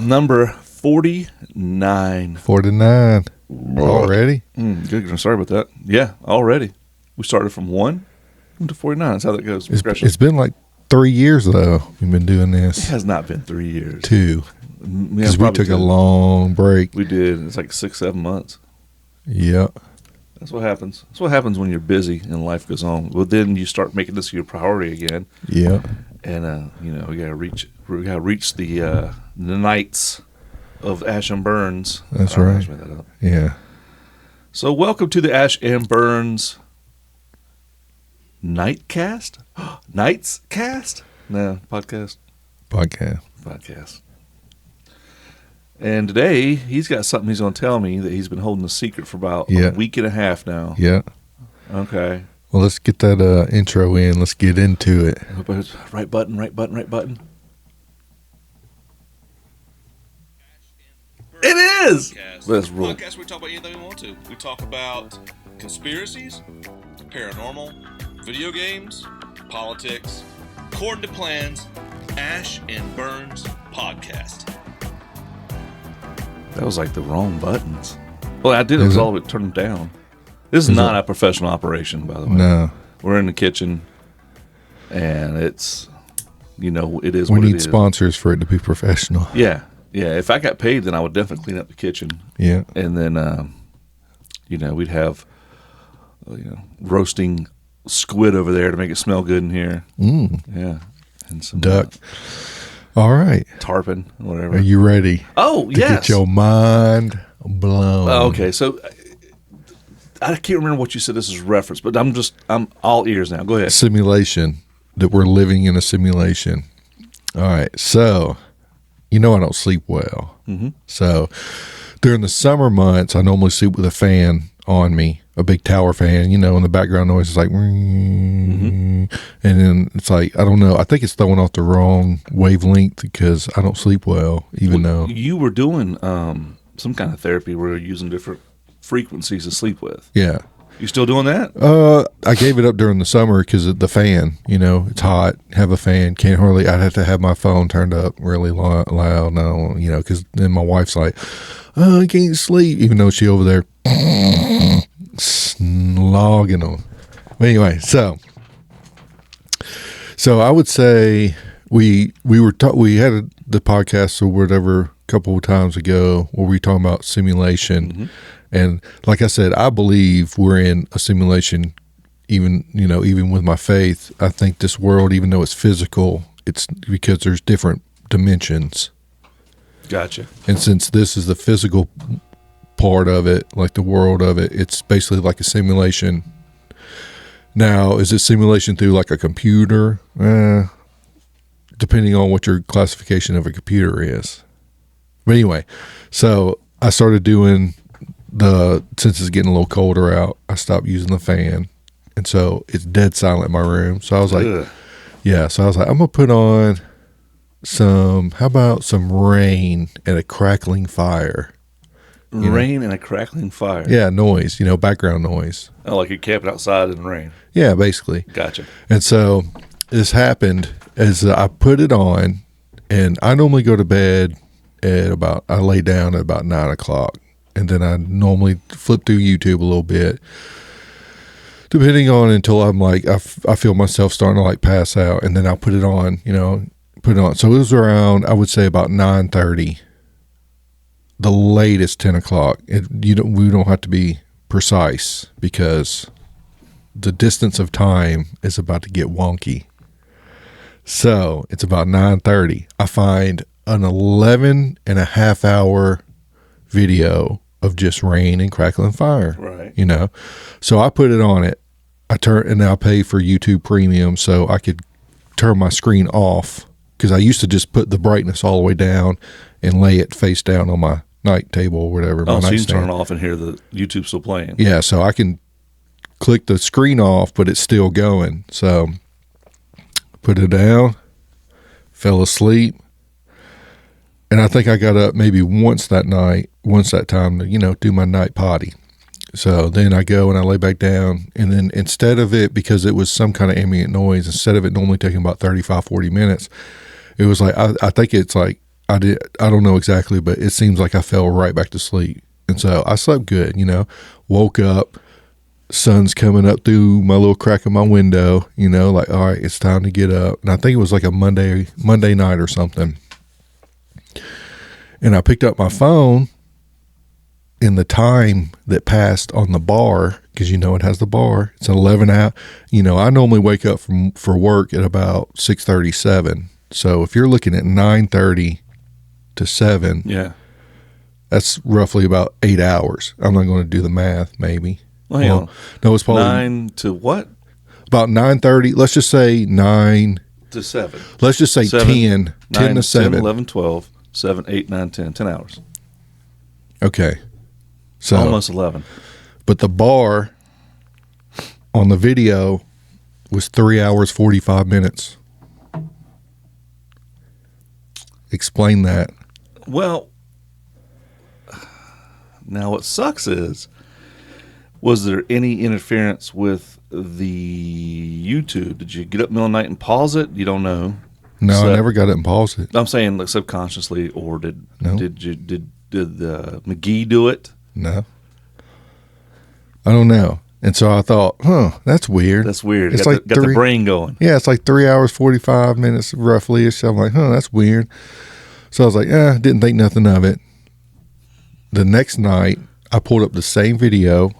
Number 49. 49. Already? Good. Sorry about that. Yeah, already. We started from 1 to 49. That's how that goes. It's been like 3 years, though. We've been doing this. It has not been 3 years. 2. Because we took a long break. We did. It's like 6-7 months. Yep. That's what happens. That's what happens when you're busy and life goes on. Well, then you start making this your priority again. Yeah. And we gotta reach the nights of Ash and Burnz. That's right. Made that up. Yeah. So welcome to the Ash and Burnz Nightcast? Nightscast? No, podcast. And today, he's got something he's going to tell me that he's been holding a secret for about a week and a half now. Yeah. Okay. Well, let's get that intro in. Let's get into it. Right button. It is! Let's roll. Podcast, we talk about anything we want to. We talk about conspiracies, paranormal, video games, politics, according to plans, Ash and Burnz podcast. That was like the wrong buttons. Well, I did it. It was all of it turned down. This is not a professional operation, by the way. No. We're in the kitchen, and it's, it is we what it is. We need sponsors for it to be professional. Yeah. Yeah. If I got paid, then I would definitely clean up the kitchen. Yeah. And then, we'd have, roasting squid over there to make it smell good in here. Yeah. And some duck. All right. Tarpon, whatever. Are you ready? Oh, to yes. Get your mind blown. Okay, so I can't remember what you said this is reference, but I'm all ears now. Go ahead. Simulation, that we're living in a simulation. All right, so I don't sleep well. Mm-hmm. So during the summer months, I normally sleep with a fan on me, a big tower fan, and the background noise is like, and then it's like, I don't know, I think it's throwing off the wrong wavelength because I don't sleep well, though. You were doing some kind of therapy where you're using different frequencies to sleep with. Yeah. You still doing that? I gave it up during the summer because of the fan, it's hot, have a fan, I'd have to have my phone turned up really loud now, because then my wife's like, I can't sleep, even though she over there slogging on. But anyway, so I would say we had the podcast or whatever a couple of times ago where we were talking about simulation, and like I said, I believe we're in a simulation. Even with my faith, I think this world, even though it's physical, it's because there's different dimensions. Gotcha. And since this is the physical part of it, like the world of it, it's basically like a simulation. Now, is it simulation through like a computer? Depending on what your classification of a computer is. But anyway, so I started doing since it's getting a little colder out, I stopped using the fan. And so it's dead silent in my room. So I was like, I'm going to put on how about some rain and a crackling fire? Rain and a crackling fire. Yeah, noise, background noise. Oh, like you're camping outside in the rain. Yeah, basically. Gotcha. And so this happened as I put it on, and I normally go to bed I lay down at about 9 o'clock, and then I normally flip through YouTube a little bit, depending on until I'm like, I feel myself starting to like pass out, and then I'll put it on, So it was around, I would say about 9:30. The latest 10 o'clock. We don't have to be precise because the distance of time is about to get wonky. So it's about 9:30. I find an 11 and a half hour video of just rain and crackling fire. Right. So I put it on it. And I pay for YouTube Premium so I could turn my screen off, because I used to just put the brightness all the way down and lay it face down on my night table or whatever. Oh, so you can turn it off and hear the YouTube still playing. Yeah, so I can click the screen off, but it's still going. So put it down, fell asleep, and I think I got up maybe once that time to, do my night potty. So then I go and I lay back down, and then instead of it, because it was some kind of ambient noise, instead of it normally taking about 35, 40 minutes, it was like, I think it's like, I don't know exactly, but it seems like I fell right back to sleep. And so I slept good, woke up, sun's coming up through my little crack of my window, like, all right, it's time to get up. And I think it was like a Monday night or something. And I picked up my phone, and the time that passed on the bar, because it has the bar, it's 11 out. I normally wake up for work at about 6:37. So if you're looking at 9:30 to 7, yeah, that's roughly about 8 hours. I'm not going to do the math, maybe. Well, no, it's probably 9 to what? About 9:30. Let's just say 9 to 7. Let's just say 10 to 7. 10, 11, 12, 7, 8, 9, 10. 10 hours. Okay. So almost 11. But the bar on the video was 3 hours, 45 minutes. Explain that. Well, now what sucks was there any interference with the YouTube? Did you get up middle of the night and pause it? You don't know. No, I never got it and paused it. I'm saying like subconsciously, or did McGee do it? No. I don't know. And so I thought, that's weird. That's weird. It's got the brain going. Yeah, it's like 3 hours, 45 minutes roughly. So I'm like, that's weird. So I was like, didn't think nothing of it. The next night, I pulled up the same video,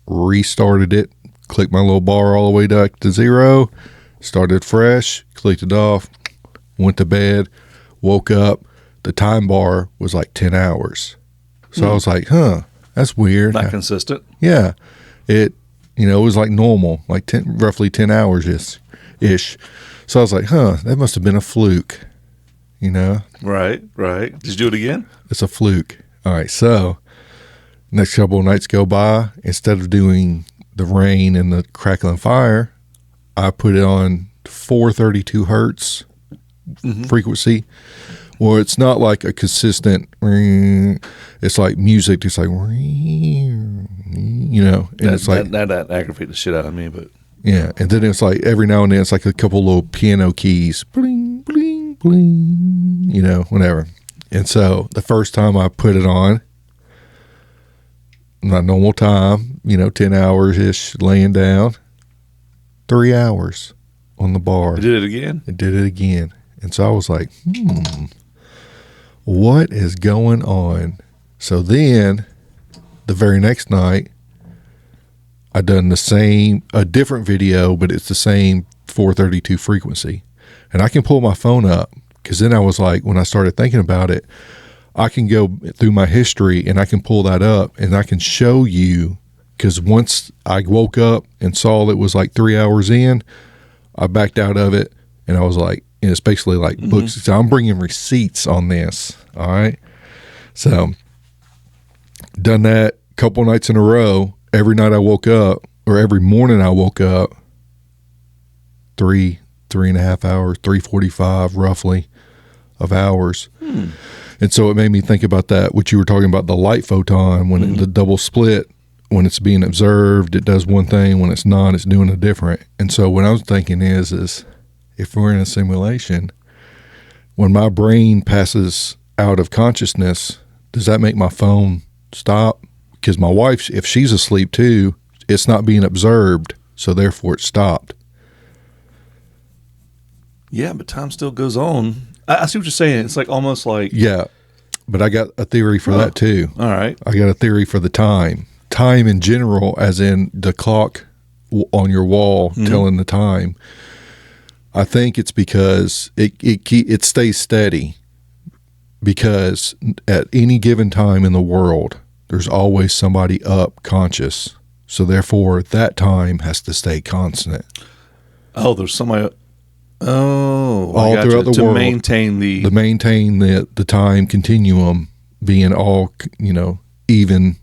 restarted it, clicked my little bar all the way back to 0, started fresh, clicked it off, went to bed, woke up. The time bar was like 10 hours. So I was like, that's weird. Not consistent. Yeah. It was like normal, like roughly 10 hours ish. So I was like, that must have been a fluke, Right. Did you do it again? It's a fluke. All right. So next couple of nights go by. Instead of doing the rain and the crackling fire, I put it on 432 hertz frequency. Well, it's not like a consistent, it's like music. It's like, and it's like. That aggravates the shit out of me, but. Yeah. And then it's like every now and then it's like a couple little piano keys, bling, bling, bling, whatever. And so the first time I put it on, my normal time, 10 hours-ish laying down, 3 hours on the bar. It did it again? It did it again. And so I was like, what is going on? So then the very next night, I done a different video, but it's the same 432 frequency. And I can pull my phone up, because then I was like, when I started thinking about it, I can go through my history and I can pull that up and I can show you, because once I woke up and saw it was like 3 hours in, I backed out of it and I was like, it's basically like books. So I'm bringing receipts on this. All right. So done that a couple nights in a row. Every night I woke up, or every morning I woke up, 3.5 hours, 3:45 roughly of hours. And so it made me think about that, what you were talking about, the light photon, when the double split, when it's being observed, it does one thing. When it's not, it's doing a different. And so what I was thinking is if we're in a simulation, when my brain passes out of consciousness, does that make my phone stop? Because my wife, if she's asleep too, it's not being observed, so therefore it stopped. Yeah, but time still goes on. I see what you're saying. It's like almost like... Yeah, but I got a theory for that too. All right. I got a theory for the time. Time in general, as in the clock on your wall telling the time. I think it's because it stays steady, because at any given time in the world, there's always somebody up conscious. So therefore, that time has to stay constant. Oh, there's somebody... Oh, all throughout the world, maintain the time continuum being all, even.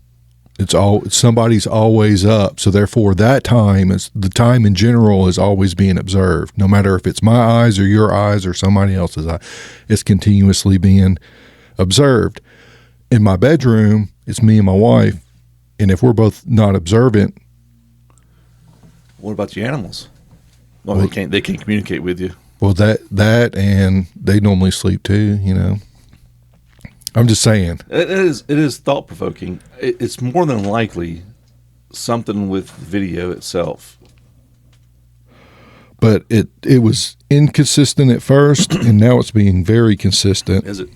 It's all, somebody's always up. So therefore that time is, the time in general is always being observed. No matter if it's my eyes or your eyes or somebody else's eye, it's continuously being observed. In my bedroom, it's me and my wife. And if we're both not observant. What about the animals? Well, they can't communicate with you. Well, that and they normally sleep too, I'm just saying. It is thought provoking. It's more than likely something with video itself. But it was inconsistent at first, and now it's being very consistent. Is it?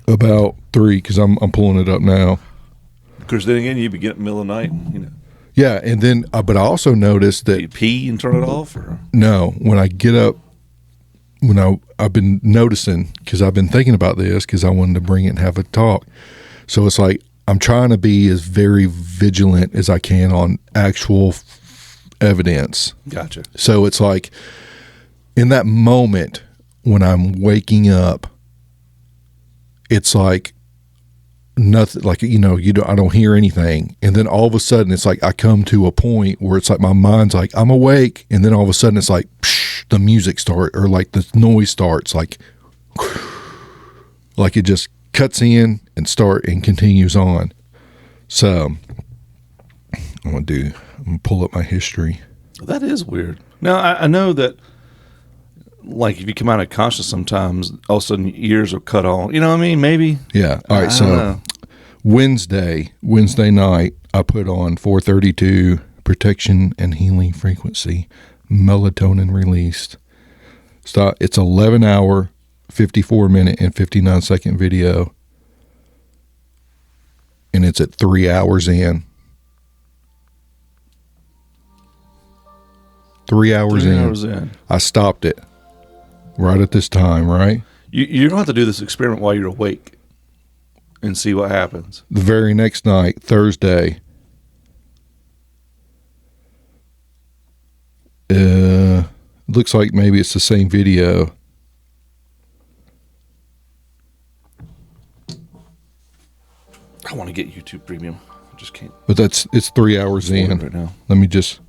About 3, because I'm pulling it up now. Because then again, you'd be getting middle of the night, Yeah, and then, but I also noticed that Do you pee and turn it off? Or? no, when I get up, I've been noticing, because I've been thinking about this, because I wanted to bring it and have a talk. So it's like I'm trying to be as very vigilant as I can on actual evidence. Gotcha. So it's like in that moment when I'm waking up, it's like nothing, like, I don't hear anything. And then all of a sudden it's like I come to a point where it's like my mind's like, I'm awake. And then all of a sudden it's like, psh, the music starts, or like the noise starts, like it just cuts in and continues on. So I'm going to pull up my history. That is weird. Now, I know that, like, if you come out of conscious sometimes, all of a sudden your ears will cut on. You know what I mean? Maybe. Yeah. All right. So Wednesday night, I put on 432 protection and healing frequency, melatonin released. So it's 11 hour, 54 minute, and 59 second video. And it's at 3 hours in. 3 hours in. I stopped it right at this time, right? You don't have to do this experiment while you're awake and see what happens. The very next night, Thursday, looks like maybe it's the same video. I want to get YouTube Premium. I just can't. But it's 3 hours in right now. Let me just.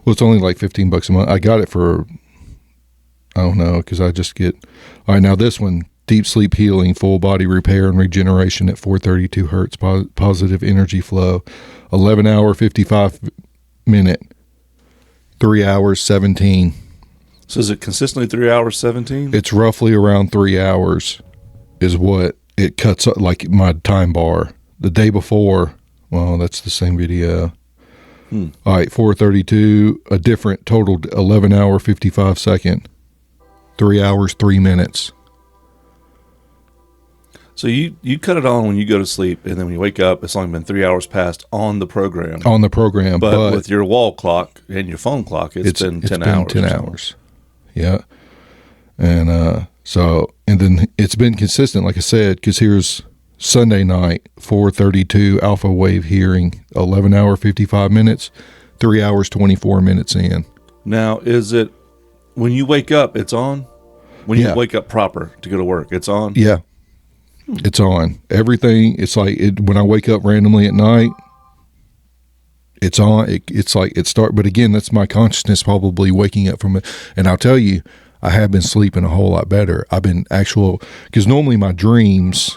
Well, it's only like $15 a month. I got it for, I don't know, because I just get. All right, now this one, deep sleep healing, full body repair and regeneration at 432 hertz, positive energy flow, 11 hour, 55 minute, 3 hours, 17. So is it consistently 3 hours, 17? It's roughly around 3 hours is what it cuts up, like my time bar. The day before, well, that's the same video. All right, 432, a different total 11 hour, 55 second, 3 hours, 3 minutes. So you cut it on when you go to sleep, and then when you wake up, it's only been 3 hours past on the program. On the program. But with your wall clock and your phone clock, it's been 10 hours. 10 hours. Yeah. And and then it's been consistent, like I said, because here's Sunday night, 432 alpha wave hearing, 11 hour, 55 minutes, 3 hours, 24 minutes in. Now, is it when you wake up, it's on? When you wake up proper to go to work, it's on? Yeah. It's on. Everything, it's like when I wake up randomly at night, it's on. It's like it starts, but again, that's my consciousness probably waking up from it. And I'll tell you, I have been sleeping a whole lot better. I've been because normally my dreams,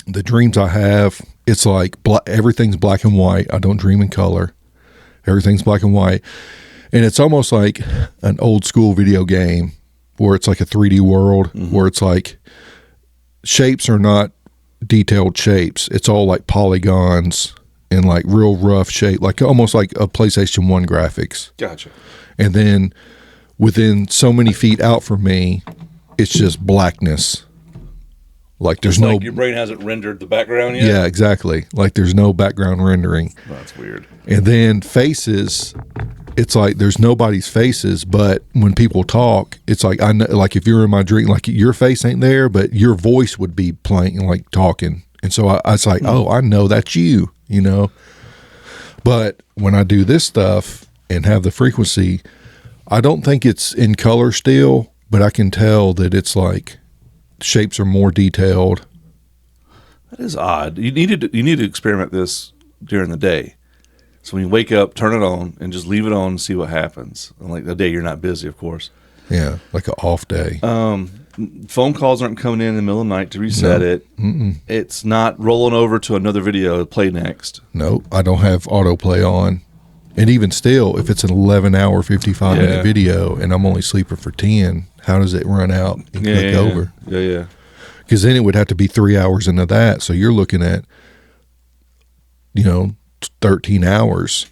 the dreams I have, it's like everything's black and white. I don't dream in color. Everything's black and white. And it's almost like an old school video game where it's like a 3D world, where it's like shapes are not detailed shapes. It's all like polygons and like real rough shape, like almost like a PlayStation 1 graphics. Gotcha. And then within so many feet out from me, it's just blackness. Like there's no. Like your brain hasn't rendered the background yet? Yeah, exactly. Like there's no background rendering. Oh, that's weird. And then faces, it's like there's nobody's faces, but when people talk, it's like I know, like if you're in my dream, like your face ain't there, but your voice would be playing, like talking. And so I was like, oh, I know that's you, But when I do this stuff and have the frequency, I don't think it's in color still, but I can tell that it's like shapes are more detailed. That is odd. You need to experiment this during the day. So when you wake up, turn it on and just leave it on and see what happens. And like the day you're not busy, of course. Yeah, like an off day. Phone calls aren't coming in the middle of the night to reset it. Mm-mm. It's not rolling over to another video to play next. No, I don't have autoplay on. And even still, if it's an 11 hour, 55 minute video and I'm only sleeping for 10, how does it run out and click over? Yeah. because then it would have to be 3 hours into that. So you're looking at, 13 hours.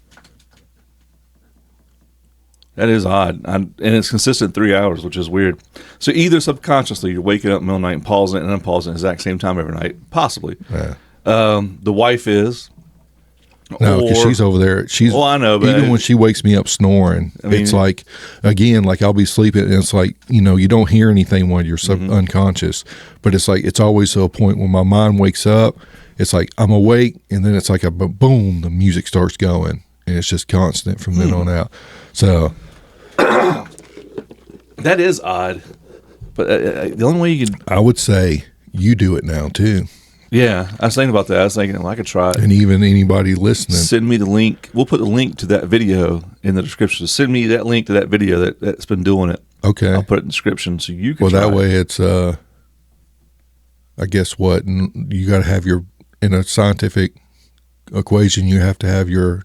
That is odd. And it's consistent 3 hours, which is weird. So either subconsciously you're waking up in the middle of the night and pausing it and unpausing at the exact same time every night. Possibly. Yeah. The wife is. No, because she's over there. Well, I know, but even when she wakes me up snoring, it's like, again, like I'll be sleeping and it's like, you don't hear anything while you're unconscious, but it's like, it's always to a point when my mind wakes up, it's like I'm awake, and then it's like a boom, the music starts going, and it's just constant from then on out. So that is odd, but the only way you could, I would say you do it now too. Yeah, I was thinking about that. I was thinking, well, I could try it. And even anybody listening, send me the link. We'll put the link to that video in the description. Send me that link to that video that's been doing it. Okay, I'll put it in the description so you can. Well, try that way it's I guess what you got to have in a scientific equation, you have to have your,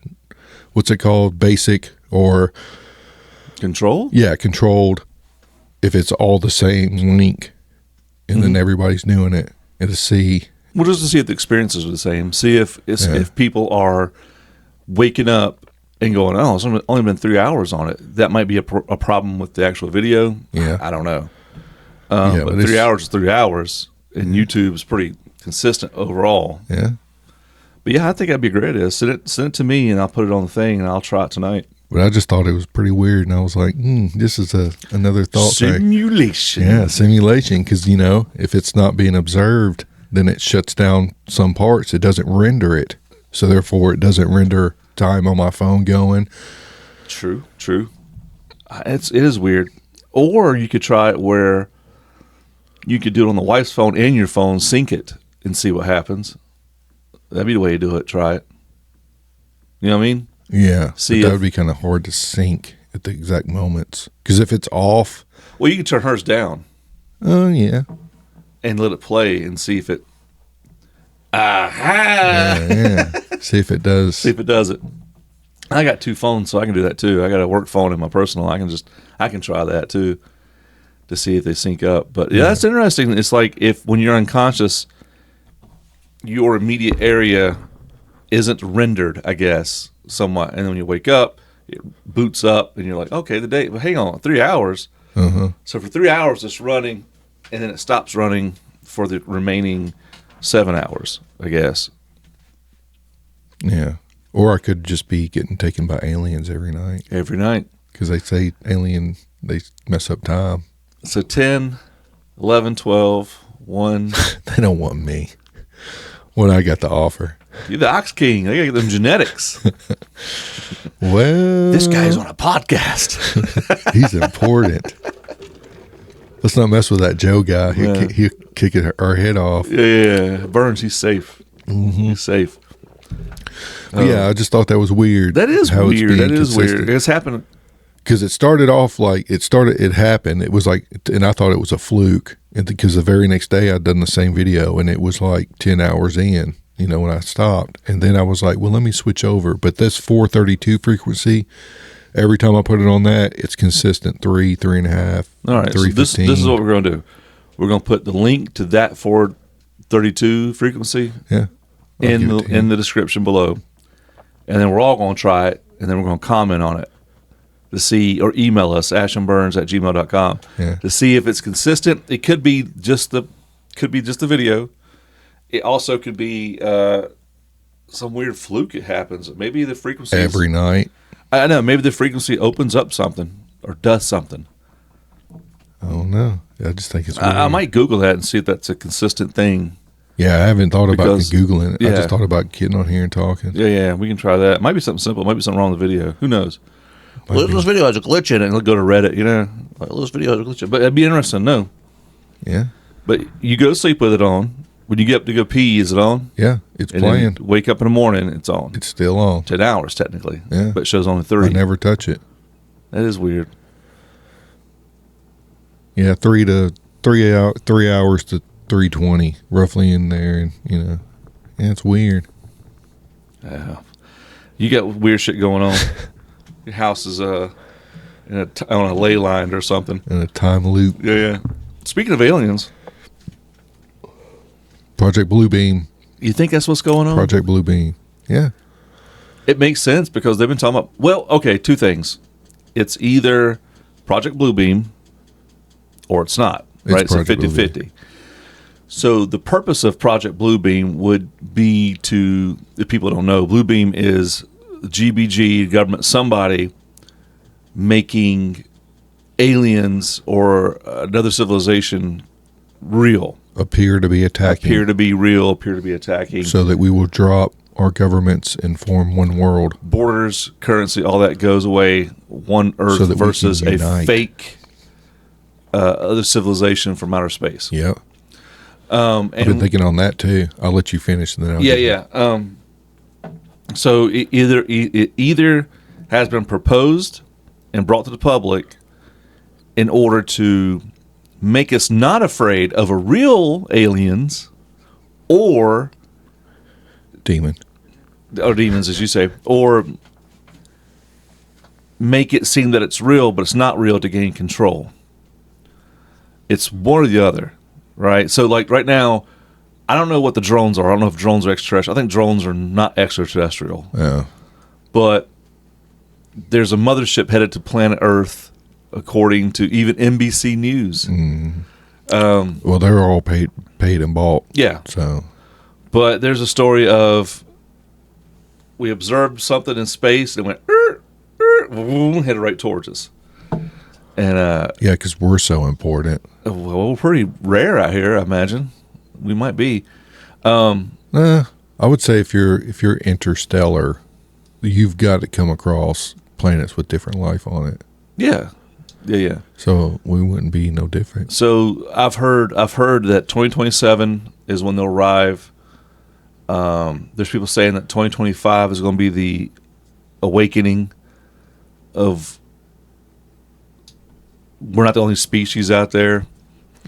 what's it called, basic or control? Yeah, controlled. If it's all the same link, and then everybody's doing it, and to see. Well, just to see if the experiences are the same. See if people are waking up and going, oh, it's only been 3 hours on it. That might be a problem with the actual video. Yeah, I don't know. But 3 hours is 3 hours, and YouTube is pretty consistent overall. Yeah. But yeah, I think that'd be a great idea. Send it to me, and I'll put it on the thing, and I'll try it tonight. But I just thought it was pretty weird, and I was like, this is another thought. Simulation. Yeah, simulation, because, if it's not being observed, then it shuts down some parts. It doesn't render it. So therefore, it doesn't render time on my phone going. True. It is weird. Or you could try it where you could do it on the wife's phone and your phone, sync it, and see what happens. That'd be the way to do it. Try it. You know what I mean? Yeah. See, that would be kind of hard to sync at the exact moments. Because if it's off. Well, you can turn hers down. Oh, yeah. And let it play and see if it. Aha! Yeah. See if it does. See if it does it. I got 2 phones, so I can do that too. I got a work phone and my personal. I can try that too to see if they sync up. But yeah, that's interesting. It's like when you're unconscious, your immediate area isn't rendered, I guess, somewhat. And then when you wake up, it boots up and you're like, okay, the day, but hang on, 3 hours. Uh-huh. So for 3 hours, it's running, and then it stops running for the remaining 7 hours, I guess. Yeah. Or I could just be getting taken by aliens every night. Every night. Because they say they mess up time. So 10, 11, 12, 1. They don't want me. What I got to offer. You're the Ox King. They got to get them genetics. Well. This guy's on a podcast. He's important. Let's not mess with that Joe guy. He'll kick our head off. Yeah. Burnz, he's safe. Mm-hmm. He's safe. Yeah, I just thought that was weird. That is weird. That is weird. It's happened. Because it started off like, it happened. It was like, and I thought it was a fluke. Because the very next day I'd done the same video, and it was like 10 hours in, when I stopped. And then I was like, well, let me switch over. But this 432 frequency, every time I put it on that, it's consistent 3.5. All right. So this is what we're going to do. We're going to put the link to that 432 frequency in the description below. And then we're all going to try it, and then we're going to comment on it to see, or email us, ash&burnz@gmail.com, to see if it's consistent. It could be just the video. It also could be some weird fluke. It happens. Maybe the frequency every night. I know. Maybe the frequency opens up something or does something. I don't know. I just think it's weird. I might Google that and see if that's a consistent thing. Yeah, I haven't thought about Googling it. I just thought about getting on here and talking. Yeah, we can try that. It might be something simple. It might be something wrong with the video. Who knows? Well, this video has a glitch in it. And go to Reddit, Like, this video has a glitch in it. But it'd be interesting, no. Yeah. But you go to sleep with it on. When you get up to go pee, is it on? Yeah, it's and playing. Then wake up in the morning, it's on. It's still on. 10 hours, technically. Yeah. But it shows only 3. I never touch it. That is weird. Yeah, 3 hours to 3:20, roughly in there, and yeah, it's weird. Yeah, you got weird shit going on. Your house is on a ley line or something. In a time loop. Yeah. Speaking of aliens, Project Bluebeam. You think that's what's going on? Project Bluebeam. Yeah. It makes sense because they've been talking about, well, okay, two things. It's either Project Bluebeam or it's not, right? It's a 50-50. So the purpose of Project Bluebeam would be to, if people don't know, Bluebeam is GBG, government, somebody making aliens or another civilization real. Appear to be attacking. Appear to be real, appear to be attacking. So that we will drop our governments and form one world. Borders, currency, all that goes away. One Earth so versus a fake other civilization from outer space. Yeah. I've been thinking on that too. I'll let you finish and then I'll So it either has been proposed and brought to the public in order to make us not afraid of a real aliens or demons, as you say, or make it seem that it's real, but it's not real to gain control. It's one or the other, right? So, like right now, I don't know what the drones are. I don't know if drones are extraterrestrial. I think drones are not extraterrestrial. Yeah. But there's a mothership headed to planet Earth, according to even NBC News. Well, they're all paid and bought. Yeah. So, but there's a story of we observed something in space and went headed right towards us. And yeah, because we're so important. Well, we're pretty rare out here. I imagine we might be. I would say if you're interstellar, you've got to come across planets with different life on it. Yeah. So we wouldn't be no different. So I've heard that 2027 is when they'll arrive. There's people saying that 2025 is going to be the awakening of. We're not the only species out there.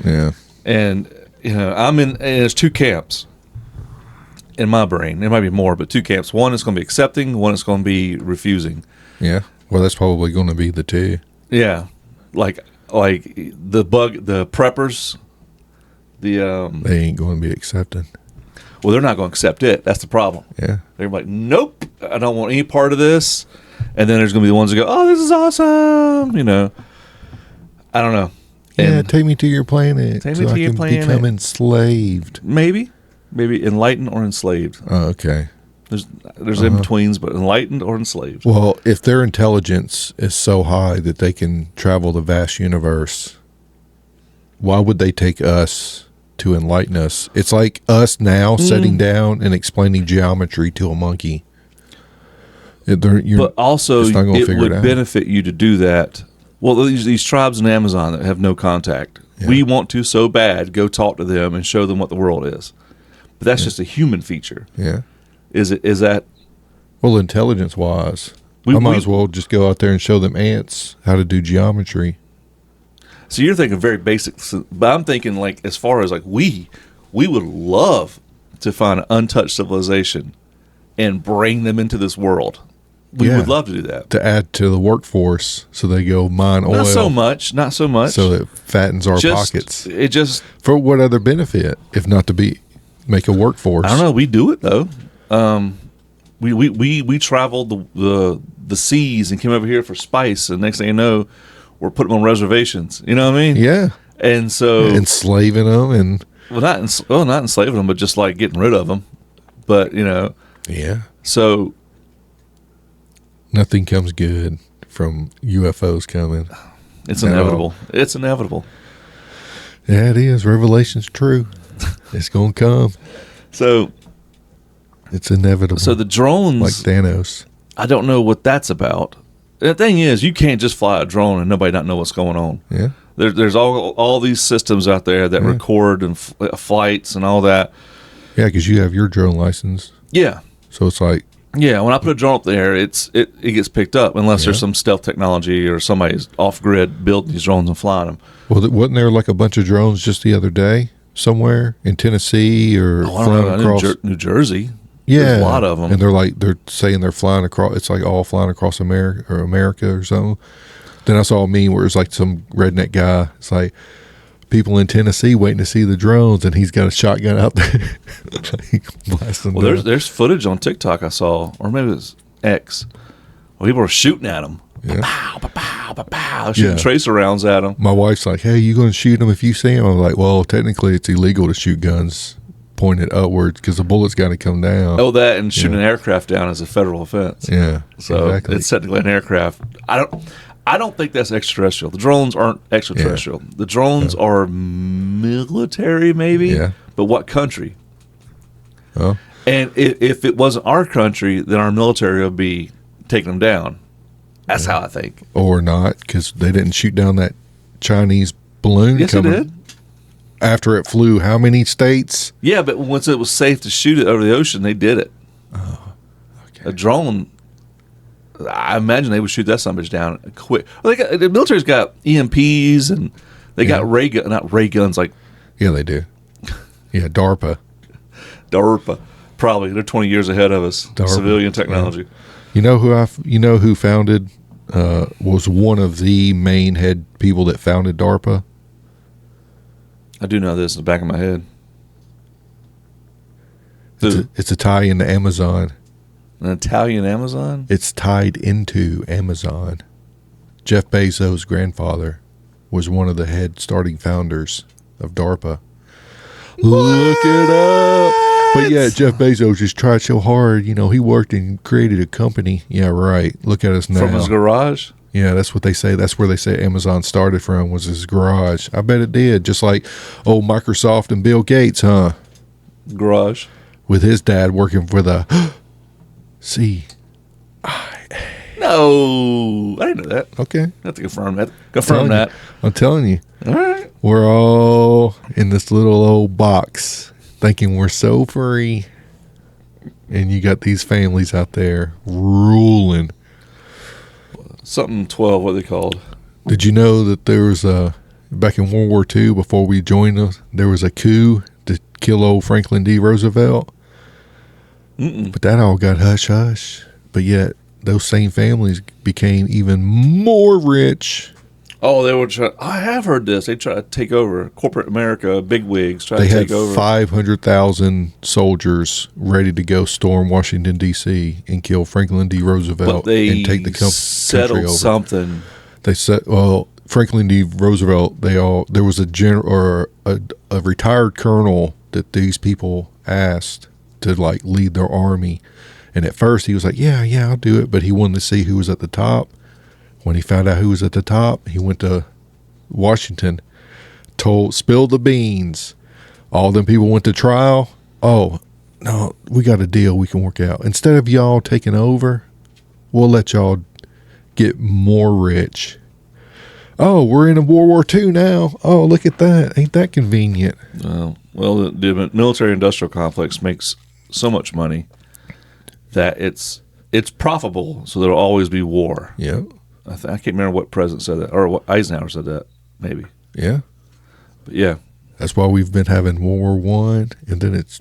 Yeah. And and there's two camps in my brain. There might be more, but two camps. One is going to be accepting. One is going to be refusing. Yeah. Well, that's probably going to be the two. Yeah. Like the preppers, they ain't going to be accepting. Well, they're not going to accept it. That's the problem. Yeah. They're like, nope, I don't want any part of this. And then there's going to be the ones that go, oh, this is awesome. I don't know. Yeah, take me to your planet. Take me to your planet. Become enslaved. Maybe enlightened or enslaved. Oh, okay. There's in betweens, but enlightened or enslaved. Well, if their intelligence is so high that they can travel the vast universe, why would they take us to enlighten us? It's like us now sitting down and explaining geometry to a monkey. But also, it would benefit you to do that. Well, these tribes in Amazon that have no contact, we want to so bad go talk to them and show them what the world is. But that's just a human feature. Yeah. Is that? Well, intelligence-wise, I might as well just go out there and show them ants how to do geometry. So you're thinking very basic, but I'm thinking like as far as like we would love to find an untouched civilization and bring them into this world. We would love to do that. To add to the workforce so they go mine oil. Not so much. So it fattens our pockets. It just... For what other benefit, if not to make a workforce? I don't know. We do it, though. We traveled the seas and came over here for spice, and next thing you know, we're putting them on reservations. You know what I mean? Yeah. And so... Enslaving them and... not enslaving them, but just like getting rid of them. But, Yeah. So... Nothing comes good from UFOs coming. It's inevitable. It's inevitable. Yeah, it is. Revelation's true. It's going to come. So it's inevitable. So the drones, like Thanos, I don't know what that's about. The thing is, you can't just fly a drone and nobody not know what's going on. Yeah. There's all these systems out there that record and flights and all that. Yeah, because you have your drone license. Yeah. So it's like. Yeah, when I put a drone up there, it gets picked up unless there's some stealth technology or somebody's off grid building these drones and flying them. Well, wasn't there like a bunch of drones just the other day somewhere in Tennessee or flying across New Jersey? Yeah, there's a lot of them, and they're saying they're flying across. It's like all flying across America or something. Then I saw a meme where it's like some redneck guy. It's like people in Tennessee waiting to see the drones, and he's got a shotgun out there. Blasting well, there's footage on TikTok I saw, or maybe it was X, where people were shooting at them. Yeah. Pow, pow, pow, pow, shooting tracer rounds at them. My wife's like, hey, you going to shoot them if you see them? I'm like, well, technically it's illegal to shoot guns pointed upwards because the bullet's got to come down. Oh, that and shooting an aircraft down is a federal offense. Yeah, so it's technically an aircraft. I don't think that's extraterrestrial. The drones aren't extraterrestrial. The drones are military, maybe. Yeah. But what country? Oh. And if it wasn't our country, then our military would be taking them down. That's how I think. Or not, because they didn't shoot down that Chinese balloon. Yes, they did. After it flew how many states? Yeah, but once it was safe to shoot it over the ocean, they did it. Oh, okay. A drone, I imagine they would shoot that son of a bitch down quick. Well, the military's got EMPs and they got not ray guns like. Yeah, they do. Yeah, DARPA. Probably they're 20 years ahead of us. DARPA. Civilian technology. Yeah. You know who founded was one of the main head people that founded DARPA? I do know this in the back of my head. It's a tie into Amazon. An Italian Amazon? It's tied into Amazon. Jeff Bezos' grandfather was one of the head starting founders of DARPA. What? Look it up. But yeah, Jeff Bezos just tried so hard. You know, he worked and created a company. Yeah, right. Look at us now. From his garage? Yeah, that's what they say. That's where they say Amazon started from, was his garage. I bet it did. Just like old Microsoft and Bill Gates, huh? Garage. With his dad working for the CIA. No, I didn't know that. Okay. I have to confirm that. I'm telling you. All right. We're all in this little old box thinking we're so free. And you got these families out there ruling. Something 12, what are they called? Did you know that there was back in World War II, before we joined us, there was a coup to kill old Franklin D. Roosevelt? Mm-mm. But that all got hush-hush. But yet, those same families became even more rich. Oh, they were trying. I have heard this. They try to take over corporate America. Bigwigs try to take over. They had 500,000 soldiers ready to go storm Washington D.C. and kill Franklin D. Roosevelt and take the country over. Something. They said, well, Franklin D. Roosevelt. There was a general or a retired colonel that these people asked to like lead their army, and at first he was like, yeah, I'll do it, but he wanted to see who was at the top. When he found out who was at the top, he went to Washington, spilled the beans. All them people went to trial. Oh, no, we got a deal we can work out. Instead of y'all taking over, we'll let y'all get more rich. Oh, we're in a World War II now. Oh, look at that. Ain't that convenient? Well, the military-industrial complex makes so much money that it's profitable, so there'll always be war. Yeah. I can't remember what president said that, or what Eisenhower said that, maybe. Yeah. But yeah. That's why we've been having World War I, and then it's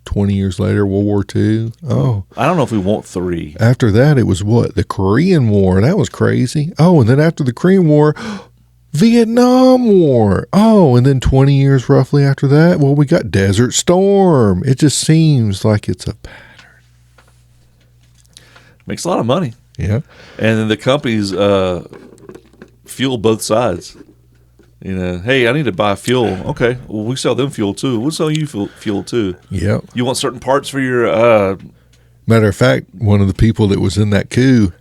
20 years later, World War II. Oh. I don't know if we want 3. After that, it was what? The Korean War. That was crazy. Oh, and then after the Korean War, Vietnam War. Oh, and then 20 years roughly after that, well, we got Desert Storm. It just seems like it's a pattern. Makes a lot of money. Yeah. And then the companies fuel both sides. You know, hey, I need to buy fuel. Okay, well, we sell them fuel too. We'll sell you fuel too. Yep. You want certain parts for your... Matter of fact, one of the people that was in that coup,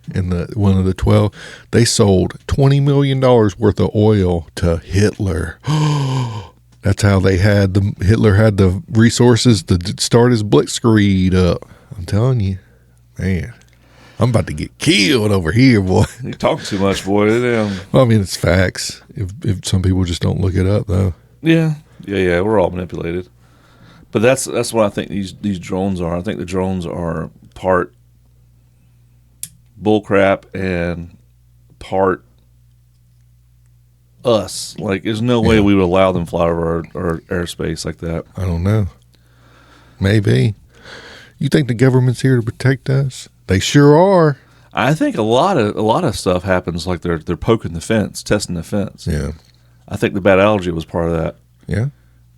one of the 12, they sold $20 million worth of oil to Hitler. That's how Hitler had the resources to start his blitzkrieg up. I'm telling you, man. I'm about to get killed over here, boy. You talk too much, boy. Well, I mean, it's facts. If some people just don't look it up, though. Yeah. We're all manipulated. But that's what I think these drones are. I think the drones are part bullcrap and part us. Like, there's no way we would allow them fly over our airspace like that. I don't know. Maybe. You think the government's here to protect us? They sure are. I think a lot of stuff happens like they're poking the fence, testing the fence. Yeah. I think the bad allergy was part of that. Yeah.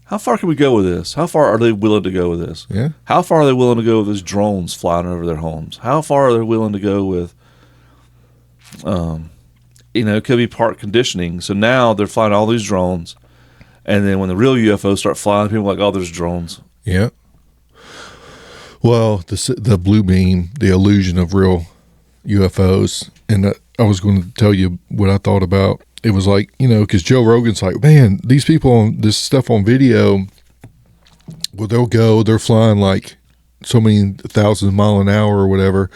How far can we go with this? How far are they willing to go with this? Yeah. How far are they willing to go with these drones flying over their homes? How far are they willing to go with, it could be part conditioning. So now they're flying all these drones, and then when the real UFOs start flying, people are like, oh, there's drones. Yeah. Well, the blue beam, the illusion of real UFOs, and I was going to tell you what I thought about. It was like, because Joe Rogan's like, man, these people on this stuff on video, well, they're flying like so many thousands of miles an hour or whatever,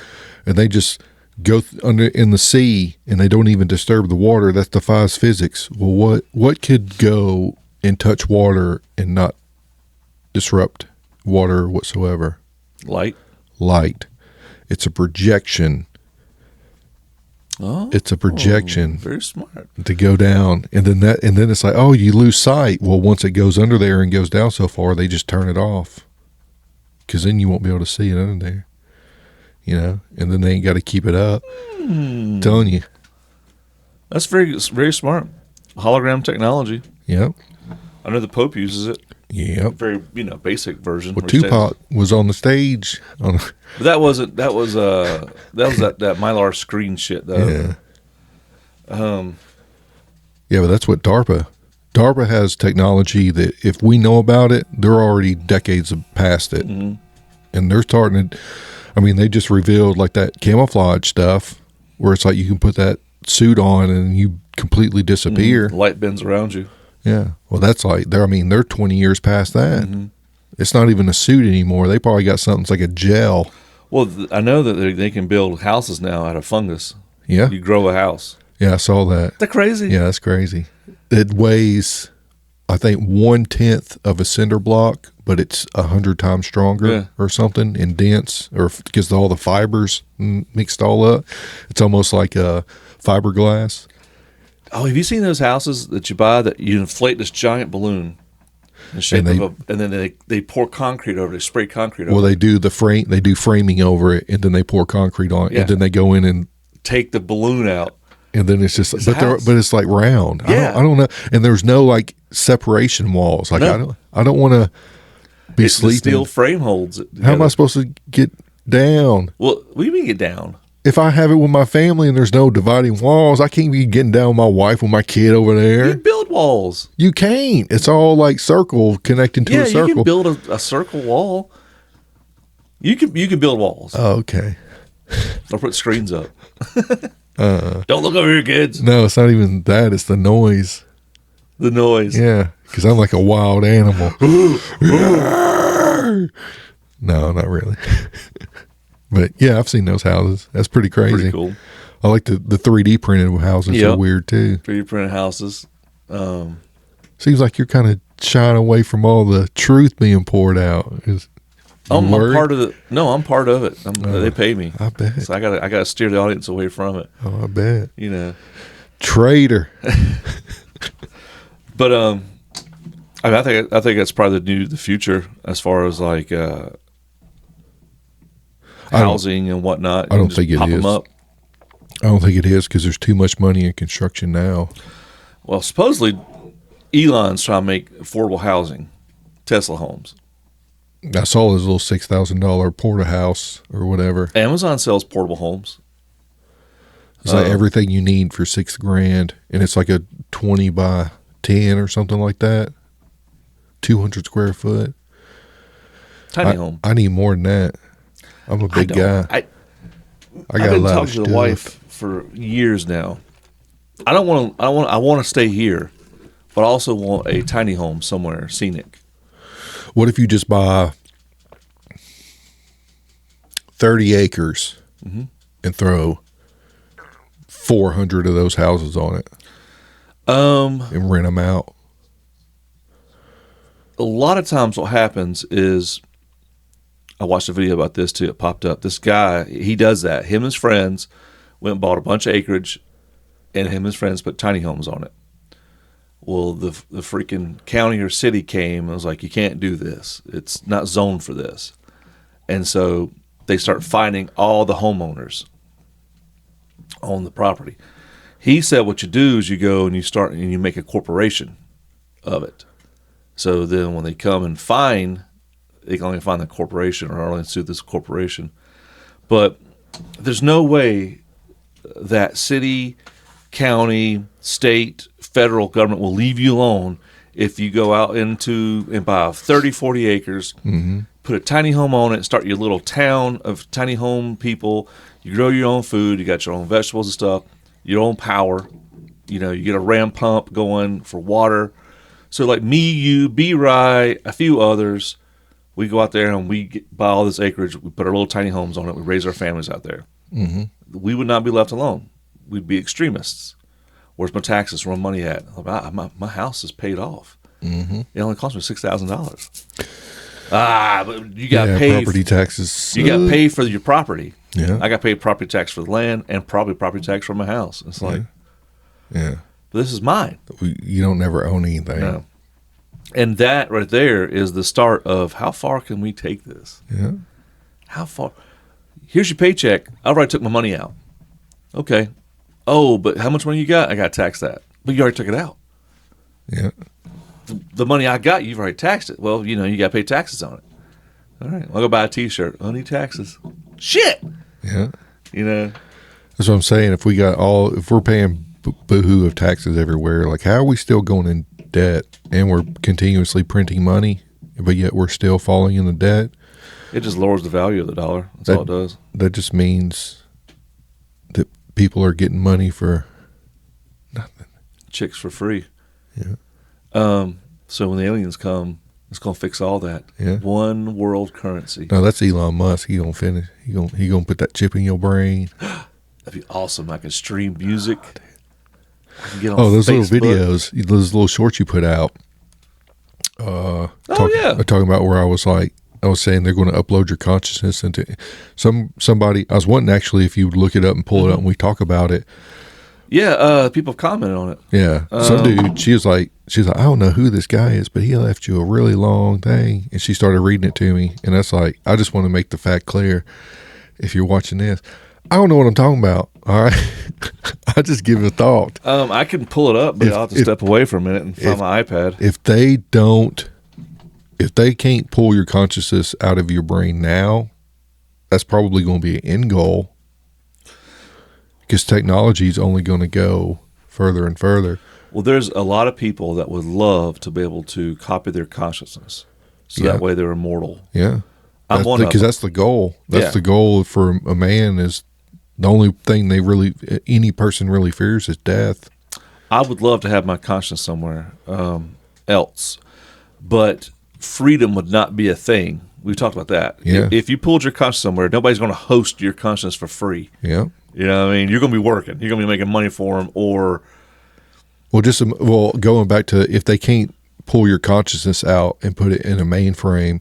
and they just go under in the sea and they don't even disturb the water. That defies physics. Well, what could go and touch water and not disrupt water whatsoever? Light. It's a projection. Oh, it's a projection. Very smart. To go down, and then it's like, oh, you lose sight. Well, once it goes under there and goes down so far, they just turn it off, because then you won't be able to see it under there. And then they ain't got to keep it up. I'm telling you, that's very, very smart. Hologram technology. Yep. I know the Pope uses it. Yep. Very, basic version. Well, Tupac was on the stage. But that was that Mylar screen shit though. Yeah. Yeah, but that's what DARPA has technology that if we know about it, they're already decades past it. Mm-hmm. And they're starting to, they just revealed like that camouflage stuff where it's like you can put that suit on and you completely disappear. Light bends around you. Yeah. Well, that's like, they're 20 years past that. Mm-hmm. It's not even a suit anymore. They probably got something that's like a gel. Well, I know that they can build houses now out of fungus. Yeah. You grow a house. Yeah, I saw that. That's crazy. Yeah, that's crazy. It weighs, I think, 1/10 of a cinder block, but it's 100 times stronger or something and dense, or because all the fibers mixed all up. It's almost like a fiberglass. Oh, have you seen those houses that you buy that you inflate this giant balloon in the shape and then they pour concrete over it, they spray concrete over it? Well, they do framing over it, and then they pour concrete on it, and then they go in and take the balloon out. And then it's just, but it's like round. Yeah. I don't know. And there's no like separation walls. Like I don't want to be sleeping. The steel frame holds it together. How am I supposed to get down? Well, what do you mean get down? If I have it with my family and there's no dividing walls, I can't be getting down with my wife with my kid over there. You build walls. You can't. It's all like circle connecting to a circle. Yeah, you can build a circle wall. You can build walls. Oh, okay. Or put screens up. Don't look over here, kids. No, it's not even that. It's the noise. The noise. Yeah, because I'm like a wild animal. No, not really. But yeah, I've seen those houses. That's pretty crazy. Pretty cool. I like the 3D printed houses. Are weird too. 3D printed houses. Seems like you're kind of shying away from all the truth being poured out. I'm part of it. No, I'm part of it. They pay me. I bet. So I gotta steer the audience away from it. Oh, I bet. Traitor. But I think that's probably the future as far as like housing and whatnot. I don't think it pop is. Them up. I don't think it is because there's too much money in construction now. Well, supposedly Elon's trying to make affordable housing, Tesla homes. I saw his little $6,000 porterhouse or whatever. Amazon sells portable homes. It's like everything you need for $6,000, and it's like a 20 by 10 or something like that. 200 square foot. Tiny home. I need more than that. I'm a big guy. I've got been talking to the wife for years now. I want to stay here, but I also want a tiny home somewhere scenic. What if you just buy 30 acres and throw 400 of those houses on it and rent them out? A lot of times what happens is, I watched a video about this too. It popped up. This guy, he does that. Him and his friends went and bought a bunch of acreage, and him and his friends put tiny homes on it. Well, the freaking county or city came and was like, you can't do this. It's not zoned for this. And so they start finding all the homeowners on the property. He said what you do is you go and you start and you make a corporation of it. So then when they come and fine, they can only find the corporation or only sue this corporation. But there's no way that city, county, state, federal government will leave you alone if you go out into and buy 30, 40 acres, put a tiny home on it, start your little town of tiny home people. You grow your own food. You got your own vegetables and stuff, your own power. You get a ram pump going for water. So like me, you, B-Rye, a few others, we go out there and we buy all this acreage. We put our little tiny homes on it. We raise our families out there. We would not be left alone. We'd be extremists. Where's my taxes? Where my money at? My house is paid off. It only cost me $6,000. But you got paid property taxes. You got paid for your property. Yeah, I got paid property tax for the land and probably property tax for my house. It's like, but this is mine. You don't never own anything. No. And that right there is the start of how far can we take this? Yeah. How far? Here's your paycheck. I already took my money out. Okay. Oh, but how much money you got? I got to tax that. But you already took it out. Yeah. The money I got, you've already taxed it. Well, you got to pay taxes on it. All right. I'll go buy a T-shirt. I need taxes. Shit. Yeah. That's what I'm saying. If we're paying boohoo of taxes everywhere, like how are we still going in debt and we're continuously printing money, but yet we're still falling into debt? It just lowers the value of the dollar. That's all it does. That just means that people are getting money for nothing. Chicks for free. Yeah. So when the aliens come, it's gonna fix all that. Yeah. One world currency. No, that's Elon Musk. He gonna finish. He gonna put that chip in your brain. That'd be awesome. I can stream music. I can get on those Facebook. little videos, those little shorts you put out. Talking about where I was saying they're going to upload your consciousness into somebody. I was wanting actually, if you look it up and pull it up and we talk about it. Yeah, people have commented on it. Yeah, some dude. She's like, I don't know who this guy is, but he left you a really long thing, and she started reading it to me, and that's like, I just want to make the fact clear. If you're watching this, I don't know what I'm talking about. All right, I just give it a thought. I can pull it up, but I'll have to step away for a minute and find my iPad. If they can't pull your consciousness out of your brain now, that's probably going to be an end goal. Because technology is only going to go further and further. Well, there's a lot of people that would love to be able to copy their consciousness, so that way they're immortal. Yeah, I'm one of them. Because that's the goal. That's the goal for a man. Is the only thing any person really fears is death. I would love to have my conscience somewhere else, but freedom would not be a thing. We've talked about that. Yeah. If you pulled your conscience somewhere, nobody's going to host your conscience for free. Yeah. You know what I mean? You're going to be working. You're going to be making money for them, or... Well, going back to if they can't pull your consciousness out and put it in a mainframe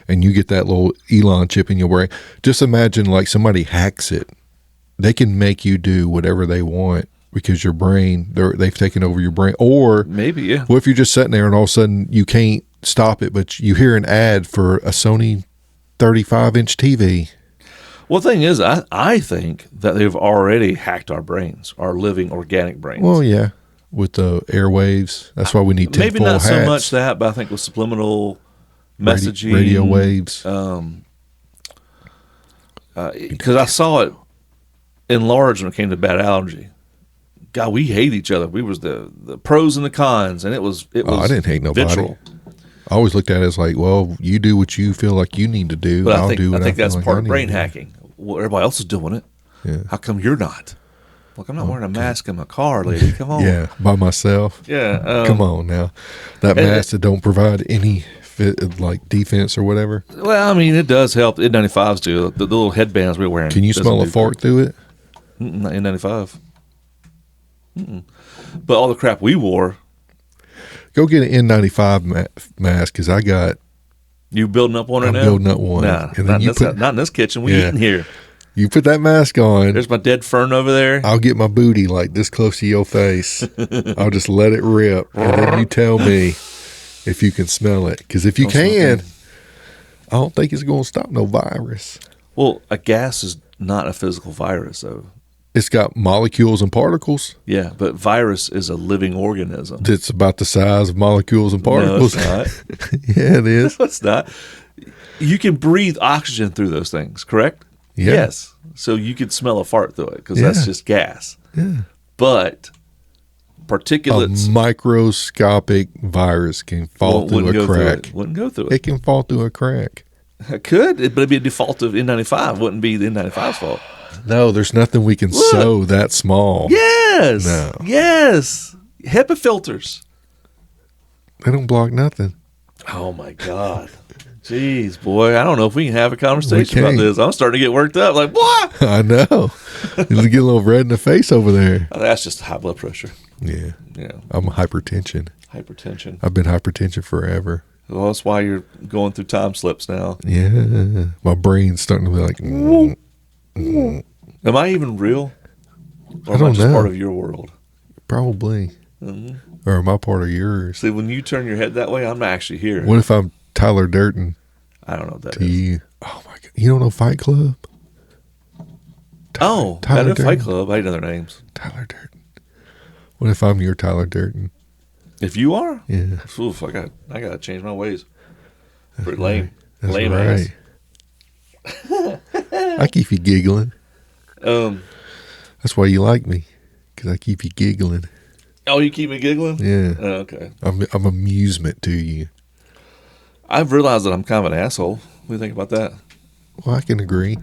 and you get that little Elon chip in your brain, just imagine like somebody hacks it. They can make you do whatever they want because your brain, they've taken over your brain. Or maybe, yeah. What if you're just sitting there and all of a sudden you can't stop it, but you hear an ad for a Sony 35-inch TV? Well, the thing is, I think that they've already hacked our brains, our living organic brains. Well, yeah, with the airwaves. That's why we need tinfoil maybe not hats. so much that, but I think with subliminal messaging, radio waves. Because I saw it enlarged when it came to bad allergy. God, we hate each other. We was the pros and the cons, and it was. I didn't hate nobody. Vitriol. I always looked at it as like, well, you do what you feel like you need to do. But I'll do what I think that's feel like part I of need brain to do. hacking. Well, everybody else is doing it. Yeah. How come you're not? Look, I'm not wearing a mask in my car, lady. Come on. Yeah, by myself. Yeah. Come on now. That mask that don't provide any like defense or whatever. Well, I mean, it does help. N95s do. The little headbands we're wearing. Can you smell a fart through it? Not N95. But all the crap we wore. Go get an N95 mask because I got. You building up one right now? I'm building up one. Nah, and not in this kitchen. We eating here. You put that mask on. There's my dead fern over there. I'll get my booty like this close to your face. I'll just let it rip. And then you tell me if you can smell it. Because if you can, I don't think it's going to stop no virus. Well, a gas is not a physical virus, though. It's got molecules and particles. Yeah, but virus is a living organism. It's about the size of molecules and particles. No, it's not. Yeah, it is. No, it's not. You can breathe oxygen through those things, correct? Yeah. Yes. So you could smell a fart through it because that's just gas. Yeah. But particulates. A microscopic virus can fall through a crack. Wouldn't go through it. It can fall through a crack. It could, but it'd be a default of N95. It wouldn't be the N95's fault. No, there's nothing we can sew that small. Yes. No. Yes. HEPA filters. They don't block nothing. Oh, my God. Jeez, boy. I don't know if we can have a conversation about this. I'm starting to get worked up. Like, what? I know. You get a little red in the face over there. Oh, that's just high blood pressure. Yeah. Yeah. I'm hypertension. Hypertension. I've been hypertension forever. Well, that's why you're going through time slips now. Yeah. My brain's starting to be like, Am I even real? Or I am I don't just know. part of your world? Probably. Mm-hmm. Or am I part of yours? See, when you turn your head that way, I'm not actually here. What if I'm Tyler Durden I don't know what that to is. you? Oh, my God. You don't know Fight Club? I Tyler know Fight Durden. Club. I hate other names. Tyler Durden. What if I'm your Tyler Durden? If you are, Yeah. oof, I got to change my ways. Pretty right. lame. That's lame right. I keep you giggling. ass. That's why you like me, because I keep you giggling. Oh, you keep me giggling? Yeah. Oh, okay. I'm amusement to you. I've realized that I'm kind of an asshole. What do you think about that? Well, I can agree.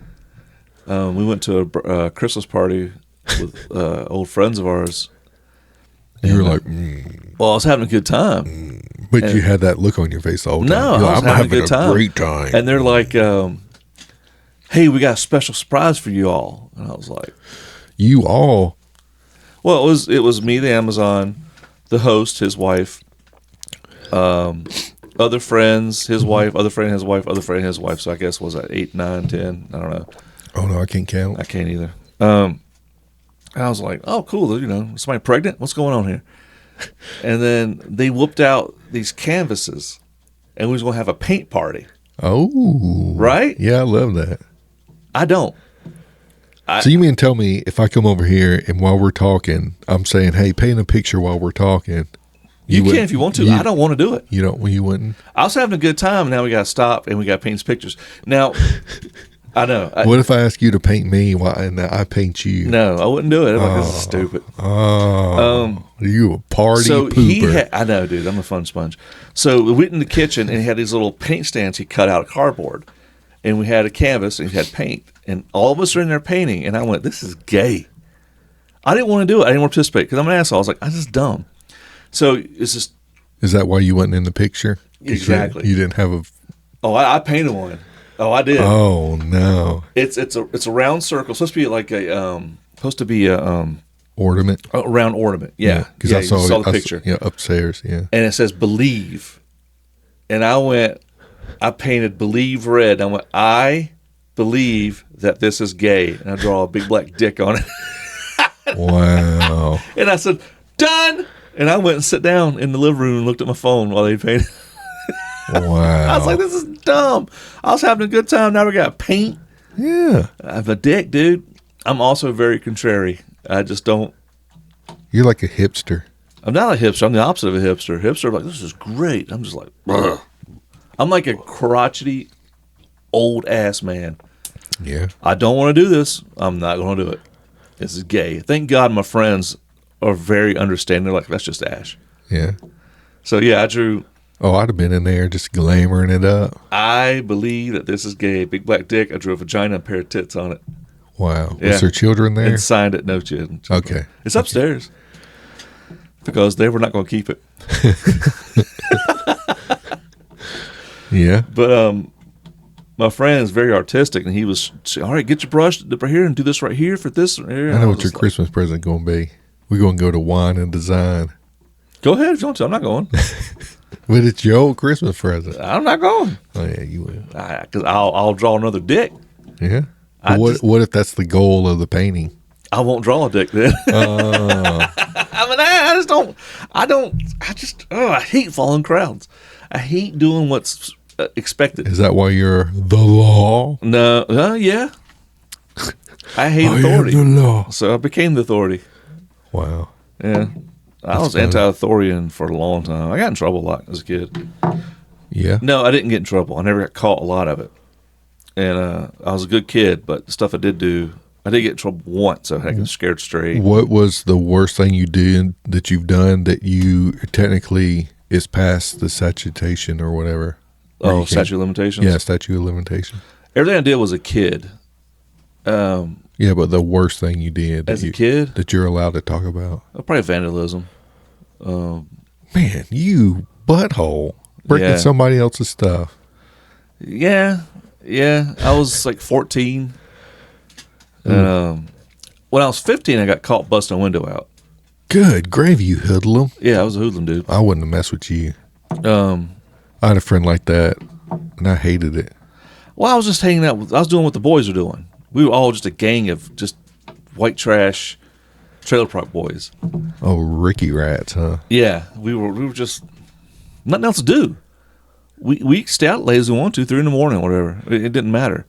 We went to a Christmas party with old friends of ours. You were And, like, well, I was having a good time. but and- you had that look on your face the whole time. No, You're I was like, I'm having a good time. great time. And they're like, hey, we got a special surprise for you all. And I was like, You all, well, it was me, the Amazon, the host, his wife, other friends, his wife, other friend, his wife, other friend, his wife. So I guess was that 8, 9, 10? I don't know. oh no, I can't count. I can't either. I was like, oh, cool. You know, somebody pregnant? What's going on here? And then they whooped out these canvases, and we was going to have a paint party. Oh, Right? Yeah, I love that. I don't. So you mean to tell me if I come over here and while we're talking, I'm saying, hey, paint a picture while we're talking? You can wouldn't- if you want to. You, I don't want to do it. You don't. Well, you wouldn't. I was having a good time. Now we got to stop, and we got to paint these pictures. Now, I know. What if I ask you to paint me and I paint you? No, I wouldn't do it. I'm like, this is stupid. Oh, you a party So pooper? I know, dude. I'm a fun sponge. So we went in the kitchen, and he had these little paint stands he cut out of cardboard, and we had a canvas, and he had paint, and all of us are in there painting, and I went, this is gay. I didn't want to do it. I didn't want to participate because I'm an asshole. I was like, I'm just dumb. So it's just. Is that why you wasn't in the picture? 'Cause Exactly. You didn't have a. Oh, I painted one. Oh, I did. Oh no! It's a round circle. It's supposed to be like a Ornament. a round ornament. Yeah, because yeah, I saw, you saw the I picture. Yeah, upstairs. Yeah. And it says believe. And I painted believe red. I went, I believe that this is gay. And I draw a big black dick on it. Wow. And I said, done. And I went and sat down in the living room and looked at my phone while they painted. Wow. I was like, this is dumb. I was having a good time. Now we got paint. Yeah. I have a dick, dude. I'm also very contrary. I just don't. You're like a hipster. I'm not a hipster. I'm the opposite of a hipster. Hipster, like, this is great. I'm just like, ugh. I'm like a crotchety, old ass man. Yeah. I don't want to do this. I'm not going to do it. This is gay. Thank God my friends are very understanding. They're like, that's just Ash. Yeah. So, yeah, I drew. Oh, I'd have been in there just glamoring it up. I believe that this is gay. Big black dick. I drew a vagina and a pair of tits on it. Wow. Yeah. Was there children there? And signed it. No children. Okay. It's upstairs. Because they were not going to keep it. Yeah. But my friend is very artistic, and he was saying, all right, get your brush right here and do this right here for this. Here. I know what your Christmas present going to be. We're going to go to Wine and Design. Go ahead if you want to. I'm not going. But it's your old Christmas present. I'm not going. Oh, yeah, you will. Because I'll draw another dick. Yeah. But what if that's the goal of the painting? I won't draw a dick then. I mean, I hate following crowds. I hate doing what's expected. Is that why you're the law? No, yeah. I hate authority. The law. So I became the authority. Wow. Yeah. I was anti-authorian for a long time. I got in trouble a lot as a kid. Yeah. No, I didn't get in trouble. I never got caught a lot of it. And I was a good kid, but the stuff I did do, I did get in trouble once. So I got scared straight. What was the worst thing you did that you've done that you technically is past the statute or whatever? Oh, statute of limitations? Yeah, statute of limitations. Everything I did was a kid. Yeah, but the worst thing you did as a kid that you're allowed to talk about? Probably vandalism. Man, you butthole. Breaking somebody else's stuff. Yeah. I was like 14. And when I was 15, I got caught busting a window out. Good gravy, you hoodlum. Yeah, I was a hoodlum, dude. I wouldn't have messed with you. I had a friend like that, and I hated it. Well, I was just hanging out. I was doing what the boys were doing. We were all just a gang of just white trash trailer park boys. Oh, Ricky rats, huh? Yeah, we were just nothing else to do. We stay out late as we want to, 3 a.m, whatever. It didn't matter.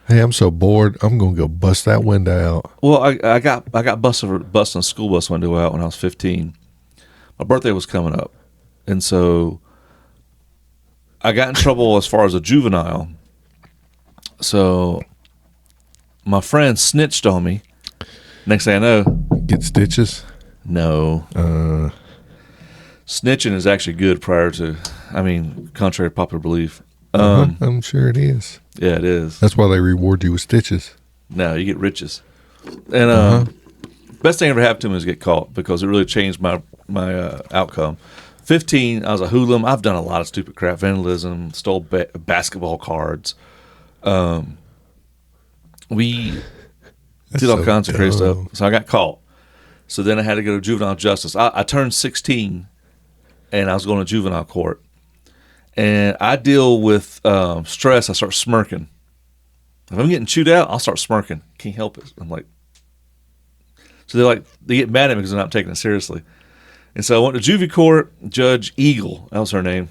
Hey, I'm so bored. I'm gonna go bust that window out. Well, I got busting a school bus window out when I was 15. My birthday was coming up, and so I got in trouble as far as a juvenile. So my friend snitched on me. Next thing I know, get stitches. No. Snitching is actually good contrary to popular belief. I'm sure it is. Yeah, it is. That's why they reward you with stitches. No, you get riches. And best thing ever happened to me was get caught because it really changed my outcome. 15, I was a hoodlum. I've done a lot of stupid crap, vandalism, stole basketball cards. We did all kinds of crazy stuff. So I got caught. So then I had to go to juvenile justice. I turned 16, and I was going to juvenile court. And I deal with stress. I start smirking. If I'm getting chewed out, I'll start smirking. Can't help it. I'm like, so they get mad at me because I'm not taking it seriously. And so I went to juvie court. Judge Eagle, that was her name.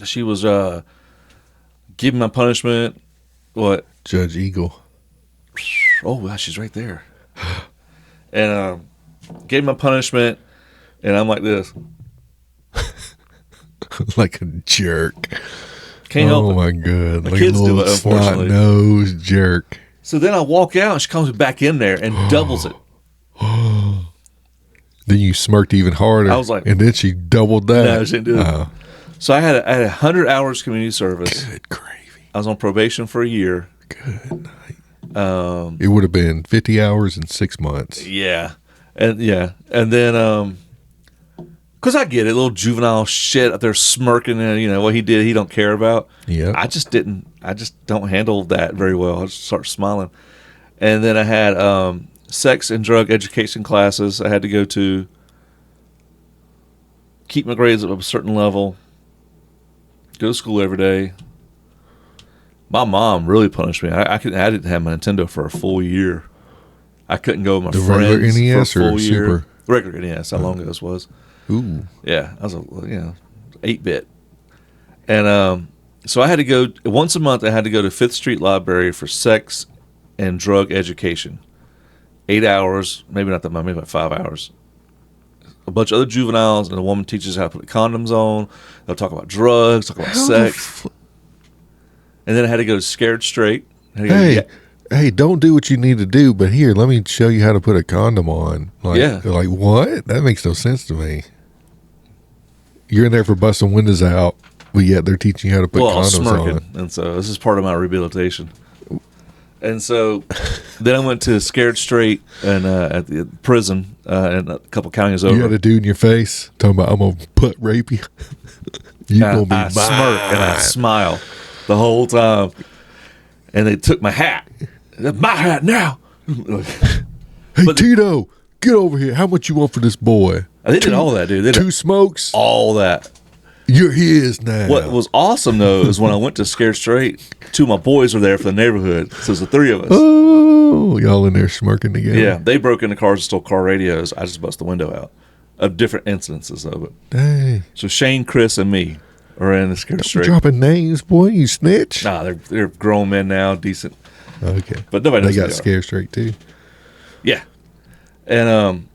She was giving my punishment. What? Judge Eagle. Oh, wow, she's right there. And gave my punishment, and I'm like this. Like a jerk. Can't help it. Oh my god! My like kids a do it, unfortunately. Snot-nosed jerk. So then I walk out, and she comes back in there and doubles it. Then you smirked even harder. I was like, and then she doubled that. No, she didn't do it. So I had 100 hours community service. Good gravy. I was on probation for a year. Good night. It would have been 50 hours in 6 months. Yeah, and then because I get it, little juvenile shit out there smirking, and what he did, he don't care about. Yeah, I just don't handle that very well. I just start smiling, and then I had sex and drug education classes I had to go to, keep my grades up a certain level, go to school every day. My mom really punished me. I didn't have my Nintendo for a full year. I couldn't go with my friends NES for a full year. Super? Regular NES. How long ago this was? Ooh. Yeah, I was 8-bit, and so I had to go once a month. I had to go to Fifth Street Library for sex and drug education. 8 hours, maybe not that much, maybe about 5 hours. A bunch of other juveniles, and a woman teaches how to put condoms on. They'll talk about drugs, talk about sex. And then I had to go to Scared Straight. Hey, don't do what you need to do, but here, let me show you how to put a condom on. Like what? That makes no sense to me. You're in there for busting windows out, but yet they're teaching you how to put condoms on. And so this is part of my rehabilitation. And so then I went to Scared Straight and at the prison and a couple counties over. You had a dude in your face talking about, I'm going to put rape you. You're going to be mine. I smirk and I smile the whole time. And they took my hat. My hat now. Hey, Tito, get over here. How much you want for this boy? They did all that, dude. They did 2 smokes? All that. You're his now. What was awesome, though, is when I went to Scared Straight, 2 of my boys were there for the neighborhood. So it's the 3 of us. Oh, y'all in there smirking together. Yeah, they broke into cars and stole car radios. I just bust the window out of different instances of it. Dang. So Shane, Chris, and me are in the Scared Straight. Dropping names, boy. You snitch. Nah, they're grown men now, decent. Okay. But nobody knows they who got are. Scare Straight too. Yeah. And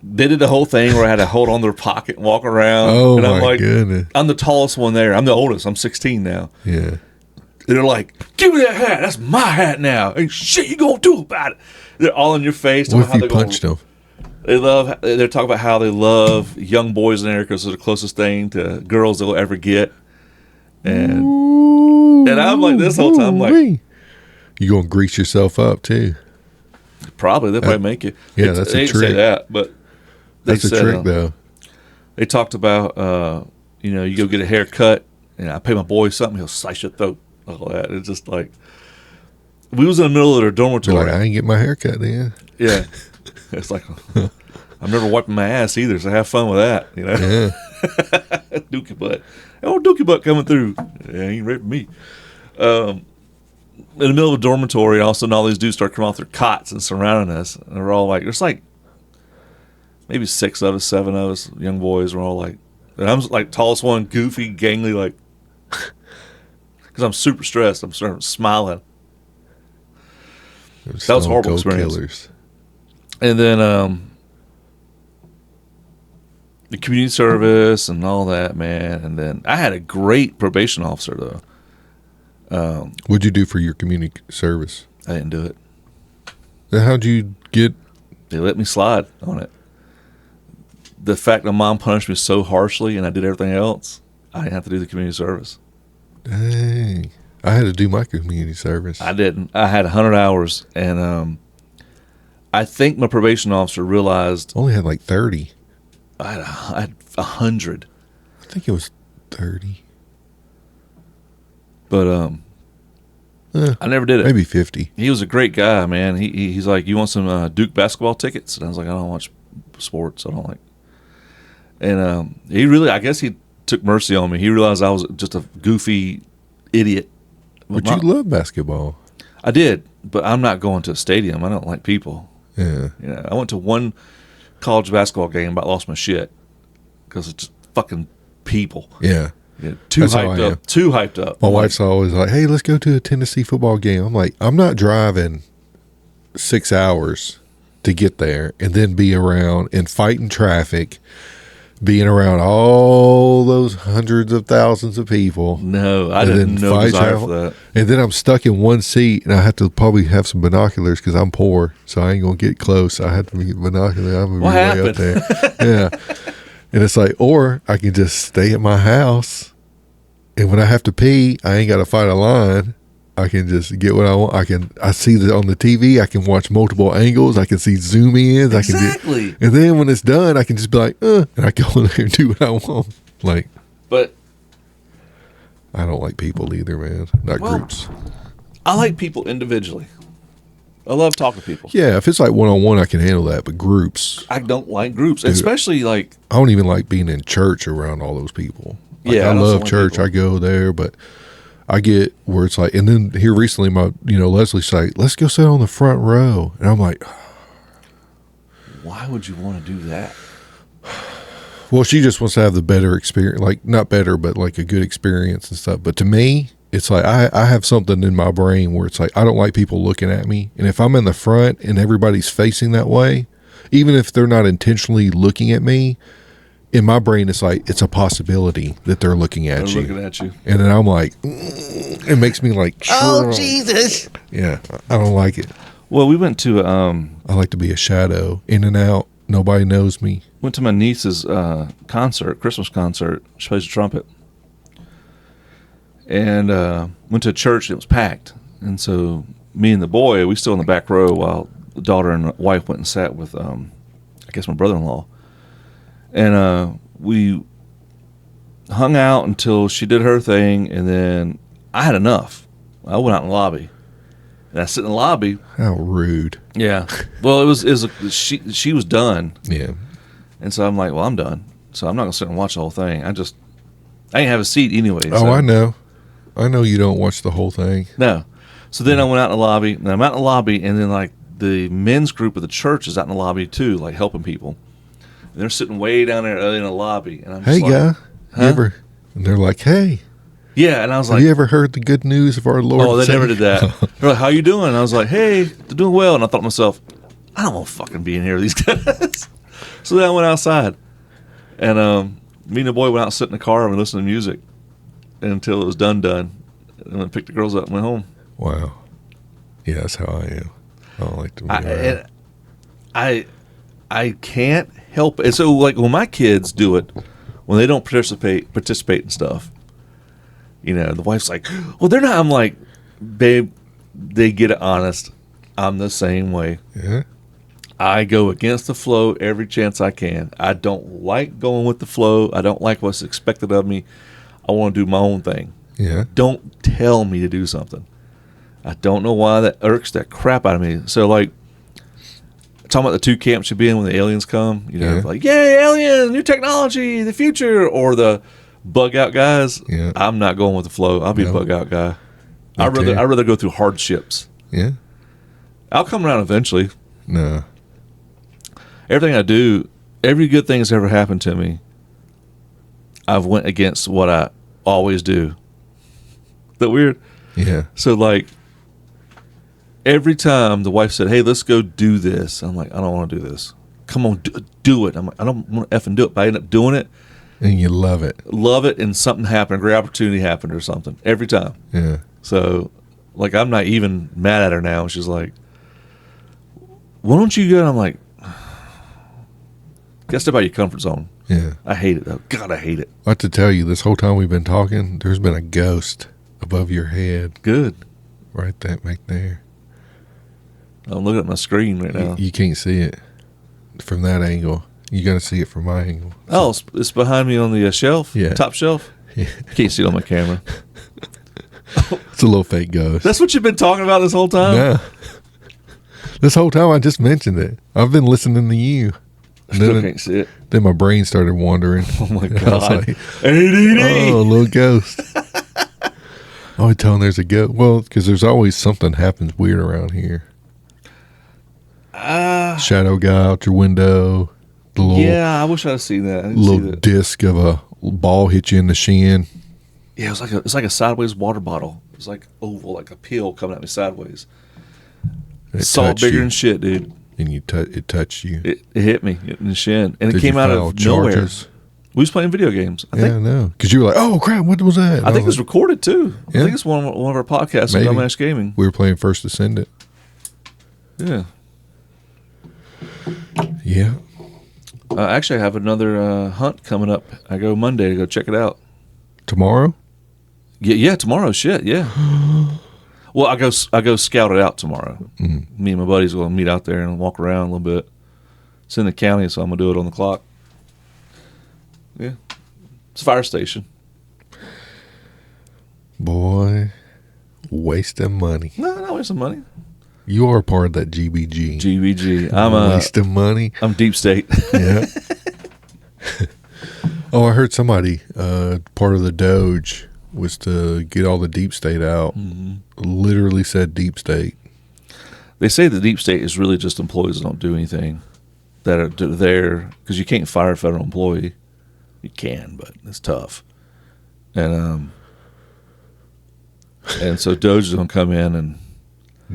they did the whole thing where I had to hold on their pocket and walk around. Oh, and I'm my like, goodness. I'm the tallest one there. I'm the oldest. I'm 16 now. Yeah. And they're like, give me that hat. That's my hat now. And shit, you gonna do about it? They're all in your face. What if you punched them? They're talking about how they love young boys in there because they're the closest thing to girls they'll ever get. And I'm like, this whole time, I'm like, you gonna grease yourself up too? probably they'll probably make you. Yeah, that's they a didn't say trick. that, but they That's a said, trick though. They talked about, you go get a haircut, and I pay my boy something, he'll slice your throat. All that. It's just like, we was in the middle of their dormitory. You're like, I ain't get my haircut then. Yeah. It's like, I'm never wiping my ass either, so have fun with that, Yeah. Dookie butt. Oh, Dookie butt coming through. Yeah, he ain't raping me. In the middle of a dormitory, all of a sudden all these dudes start coming off their cots and surrounding us. And they're all like, there's like maybe 6 of us, 7 of us, young boys. We're all like, and I'm like tallest one, goofy, gangly, like, because I'm super stressed. I'm starting smiling. That was a horrible experience. Killers. And then the community service and all that, man. And then I had a great probation officer, though. What'd you do for your community service? I didn't do it. Then how'd you get? They let me slide on it. The fact that mom punished me so harshly and I did everything else, I didn't have to do the community service. Dang. I had to do my community service. I didn't. I had 100 hours, and I think my probation officer realized Only had like 30. I had 100. I think it was 30. But I never did it. Maybe 50. He was a great guy, man. He's like, you want some Duke basketball tickets? And I was like, I don't watch sports. I don't like. And he really, I guess he took mercy on me. He realized I was just a goofy idiot. But you love basketball. I did, but I'm not going to a stadium. I don't like people. Yeah. I went to one college basketball game, but I lost my shit because it's just fucking people. Yeah. Too That's how I hyped up. am. Too hyped up. My wife's always like, hey, let's go to a Tennessee football game. I'm like, I'm not driving 6 hours to get there and then be around and fighting traffic, being around all those hundreds of thousands of people. No, I didn't know desire for that. And then I'm stuck in one seat, and I have to probably have some binoculars because I'm poor, so I ain't going to get close. I have to get binoculars. I'm What going to be way up there. Yeah. And it's like, or I can just stay at my house, and when I have to pee, I ain't got to fight a line. I can just get what I want. I see that on the TV. I can watch multiple angles. I can see zoom ins. Exactly. And then when it's done, I can just be like, and I go in there and do what I want. Like, but I don't like people either, man. Not groups. I like people individually. I love talking to people. Yeah, if it's like one-on-one, I can handle that. But groups, I don't like groups, Dude, especially like. I don't even like being in church around all those people. Like, Yeah, I I love like church. people. I go there, but I get where it's like, and then here recently, Leslie's like, let's go sit on the front row, and I'm like, Why would you want to do that? well, she just wants to have the better experience, like not better, but like a good experience and stuff. But to me, it's like I have something in my brain where it's like I don't like people looking at me, and if I'm in the front and everybody's facing that way, even if they're not intentionally looking at me, in my brain it's like it's a possibility that they're looking at They're you. looking at you. And then I'm like, it makes me like, Oh, Jesus. Yeah, I don't like it. Well, we went to I like to be a shadow, in and out. Nobody knows me. went to my niece's concert, Christmas concert. She plays the trumpet. And went to a church and it was packed. And so me and the boy, we still in the back row while the daughter and wife went and sat with, I guess, my brother-in-law. And we hung out until she did her thing, and then I had enough. I went out in the lobby. And I sit in the lobby. How rude. Yeah. Well, it was she was done. Yeah. And so I'm like, well, I'm done. So I'm not going to sit and watch the whole thing. I ain't have a seat anyway. Oh, so. I know. I know you don't watch the whole thing. No. So then I went out in the lobby, and I'm out in the lobby, and then like the men's group of the church is out in the lobby too, like helping people. And they're sitting way down there in the lobby, and I'm Hey, just like, guy. huh? You ever? And they're like, hey. Yeah, and I was have like, you ever heard the good news of our Lord? Oh, they Savior? never did that. They're like, how you doing? And I was like, hey, they're doing well. And I thought to myself, I don't want to fucking be in here with these guys. So then I went outside. And me and the boy went out and sit in the car and listened to music until it was done. And then I picked the girls up and went home. Wow. Yeah, that's how I am. I don't like to be around. I can't help it. And so, like, when my kids do it, when they don't participate in stuff, you know, the wife's like, well, they're not. I'm like, babe, they get it honest. I'm the same way. Yeah. I go against the flow every chance I can. I don't like going with the flow. I don't like what's expected of me. I want to do my own thing. Yeah. Don't tell me to do something. I don't know why that irks that crap out of me. So, like, talking about the two camps you'd be in when the aliens come, you know, like, yay, aliens, new technology, the future, or the bug out guys. Yeah. I'm not going with the flow. I'll be a bug out guy. I'd rather go through hardships. Yeah. I'll come around eventually. No. Everything I do, every good thing that's ever happened to me, I've went against what I always do. Is that weird? Yeah. So, like, every time the wife said, hey, let's go do this, I'm like, I don't want to do this. Come on, do it. I'm like, I don't want to effing do it. But I end up doing it. And you love it. Love it, and something happened, a great opportunity happened or something. Every time. Yeah. So, like, I'm not even mad at her now. She's like, why don't you go? And I'm like, gotta step out of your comfort zone. Yeah. I hate it, though. God, I hate it. I have to tell you, this whole time we've been talking, there's been a ghost above your head. Good. Right back there. I'm looking at my screen right now. You can't see it from that angle. You got to see it from my angle. Oh, it's behind me on the shelf? Yeah. Top shelf? Yeah. Can't see it on my camera. It's a little fake ghost. That's what you've been talking about this whole time? Yeah. This whole time I just mentioned it. I've been listening to you. I still can't see it. Then my brain started wandering. Oh, my I was God. like, ADD. oh, a little ghost. I tell them there's a ghost. Well, because there's always something happens weird around here. Shadow guy out your window. The little, yeah, I wish I'd seen that. I didn't little see that. disc of a ball hit you in the shin. Yeah, it's like a sideways water bottle. It's like oval, like a pill coming at me sideways. It Salt touched bigger you, than shit, dude. and it touched you. It hit me in the shin, and Did it came you out file of nowhere. charges? We was playing video games. I think. I know. Because you were like, oh, crap, what was that? I think it was recorded too. I Yeah. think it's one of our podcasts on Maybe. Dumbass Gaming. We were playing First Ascendant. Yeah. Yeah. Actually, I have another hunt coming up. I go Monday to go check it out. Tomorrow? Yeah, tomorrow. Shit, yeah. Well, I go scout it out tomorrow. Mm-hmm. Me and my buddies will meet out there and walk around a little bit. It's in the county, so I'm gonna do it on the clock. Yeah, it's a fire station. Boy, wasting money. No, not wasting money. You are part of that GBG. GBG. Wasting money. I'm deep state. Yeah. Oh, I heard somebody, part of the Doge was to get all the deep state out. Mm-hmm. Literally said deep state. They say the deep state is really just employees that don't do anything, that are there, because you can't fire a federal employee. You can, but it's tough. And so Doge is going to come in and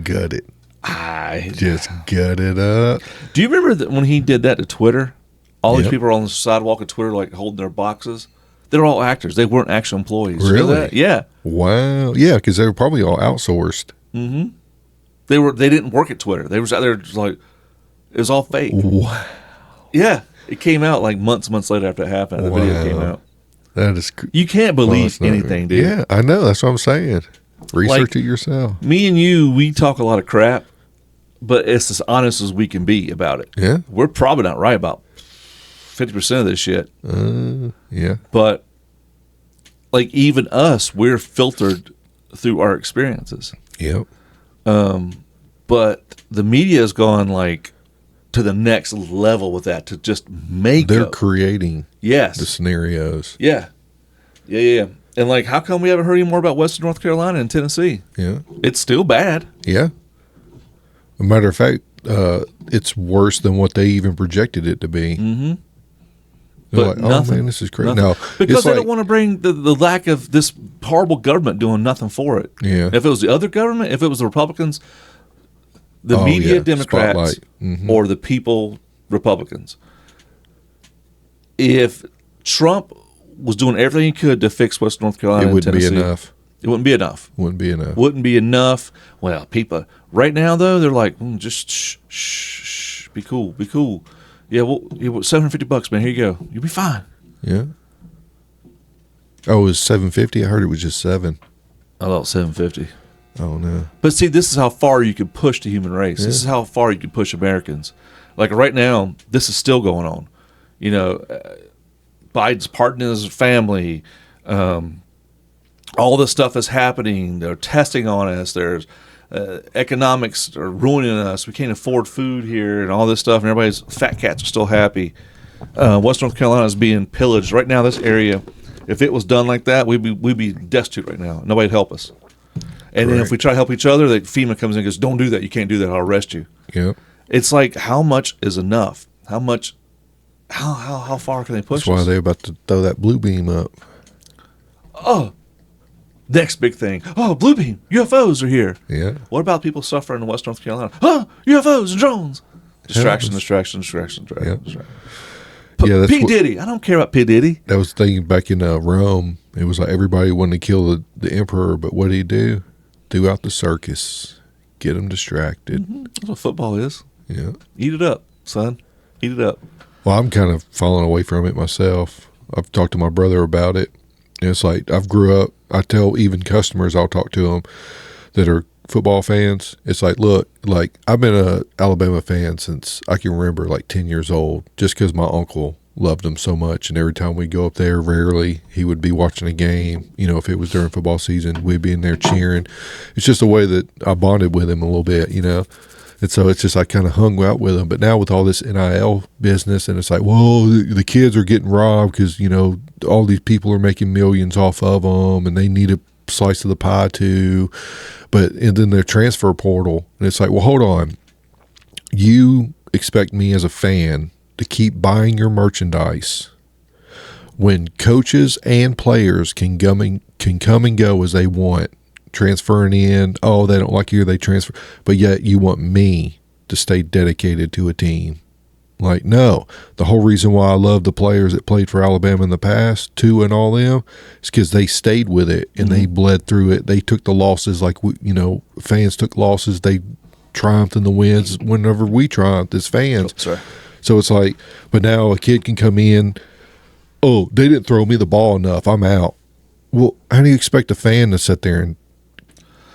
gut it. I Just gut it up. Do you remember that when he did that to Twitter? All these Yep. people were on the sidewalk of Twitter, like holding their boxes. They're all actors. They weren't actual employees. You know Really? that? Yeah. Wow. Yeah, because they were probably all outsourced. Mm-hmm. They didn't work at Twitter. They was out there just like, it was all fake. Wow. Yeah. It came out like months later after it happened. The video came out. That is. You can't believe it's not- anything, dude. Yeah, I know. That's what I'm saying. Research Like- it yourself. Me and you, we talk a lot of crap, but it's as honest as we can be about it. Yeah. We're probably not right about 50% of this shit. Yeah. But like even us, we're filtered through our experiences. Yep. But the media has gone like to the next level with that to just make They're up. creating Yes. the scenarios. Yeah. And like, how come we haven't heard any more about Western North Carolina and Tennessee? Yeah. It's still bad. Yeah. A matter of fact, it's worse than what they even projected it to be. Mm-hmm. But like, nothing. Oh man, this is crazy. Nothing. No, because they don't want to bring the lack of this horrible government doing nothing for it. Yeah. If it was the other government, if it was the Republicans, the media Democrats, or the people Republicans. If Trump was doing everything he could to fix West North Carolina, it wouldn't and Tennessee, be enough. It wouldn't be enough. Wouldn't be enough. Well, people right now though they're like, just shh, be cool. Yeah, well, $750, man. Here you go. You'll be fine. Yeah. Oh, it was $750. I heard it was just $7. I thought $750. Oh no. But see, this is how far you could push the human race. Yeah. This is how far you could push Americans. Like right now, this is still going on. You know, Biden's pardoning his family. All this stuff is happening. They're testing on us. There's economics are ruining us. We can't afford food here and all this stuff. And everybody's fat cats are still happy. West North Carolina is being pillaged right now. This area, if it was done like that, we'd be destitute right now. Nobody'd help us. And then if we try to help each other, FEMA comes in and goes, "Don't do that. You can't do that. I'll arrest you." Yep. It's like, how much is enough? How much? How far can they push us? That's why they're about to throw that blue beam up. Oh, next big thing. Oh, blue beam. UFOs are here. Yeah. What about people suffering in West North Carolina? Oh, UFOs and drones. Distraction. Yeah, P. Diddy. I don't care about P. Diddy. That was the thing back in Rome. It was like everybody wanted to kill the emperor, but what did he do? Threw out the circus. Get them distracted. Mm-hmm. That's what football is. Yeah. Eat it up, son. Eat it up. Well, I'm kind of falling away from it myself. I've talked to my brother about it. And it's like I've grew up. I tell even customers I'll talk to them that are football fans. It's like, look, like I've been a Alabama fan since I can remember, like 10 years old, just because my uncle loved them so much. And every time we go up there, rarely he would be watching a game. You know, if it was during football season, we'd be in there cheering. It's just a way that I bonded with him a little bit, you know. And so it's just I kind of hung out with him. But now with all this NIL business, and it's like, whoa, the kids are getting robbed because, you know, all these people are making millions off of them and they need a slice of the pie too. And then their transfer portal. And it's like, well, hold on. You expect me as a fan to keep buying your merchandise when coaches and players can come and go as they want, transferring in. Oh, they don't like you, they transfer. But yet you want me to stay dedicated to a team. Like, no. The whole reason why I love the players that played for Alabama in the past, too, and all them, is because they stayed with it and they bled through it. They took the losses like, fans took losses. They triumphed in the wins whenever we triumphed as fans. That's right. So it's like, but now a kid can come in, oh, they didn't throw me the ball enough, I'm out. Well, how do you expect a fan to sit there and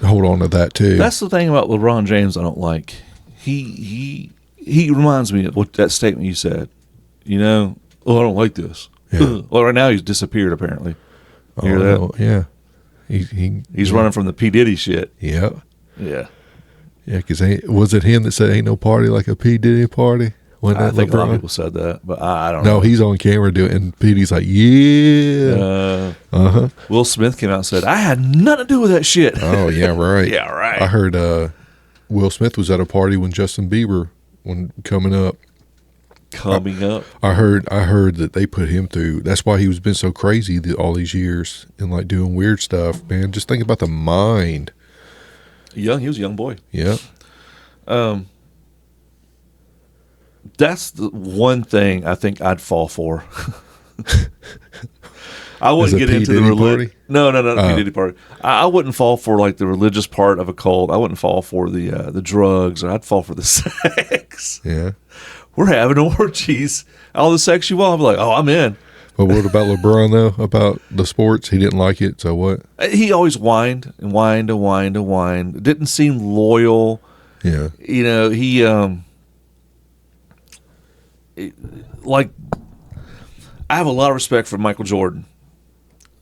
hold on to that too? That's the thing about LeBron James I don't like. He reminds me of that statement you said. You know, I don't like this. Yeah. Well, right now he's disappeared apparently. You hear that? Yeah. He's running from the P. Diddy shit. Yeah. Yeah. Yeah, because was it him that said ain't no party like a P. Diddy party? I think a lot of people said that, but I don't know. No, he's on camera doing it, and Petey's like, yeah. Will Smith came out and said, I had nothing to do with that shit. Oh, yeah, right. Yeah, right. I heard Will Smith was at a party when Justin Bieber coming up. I heard that they put him through. That's why he was been so crazy all these years and like doing weird stuff, man. Just think about the mind. He was a young boy. Yeah. That's the one thing I think I'd fall for. I wouldn't get into the religion. No, P. Diddy party. I wouldn't fall for like the religious part of a cult. I wouldn't fall for the drugs. I'd fall for the sex. Yeah, we're having orgies. All the sex you want. I'm like, oh, I'm in. But what about LeBron though? About the sports, he didn't like it. So what? He always whined. Didn't seem loyal. Yeah, you know he like. I have a lot of respect for Michael Jordan.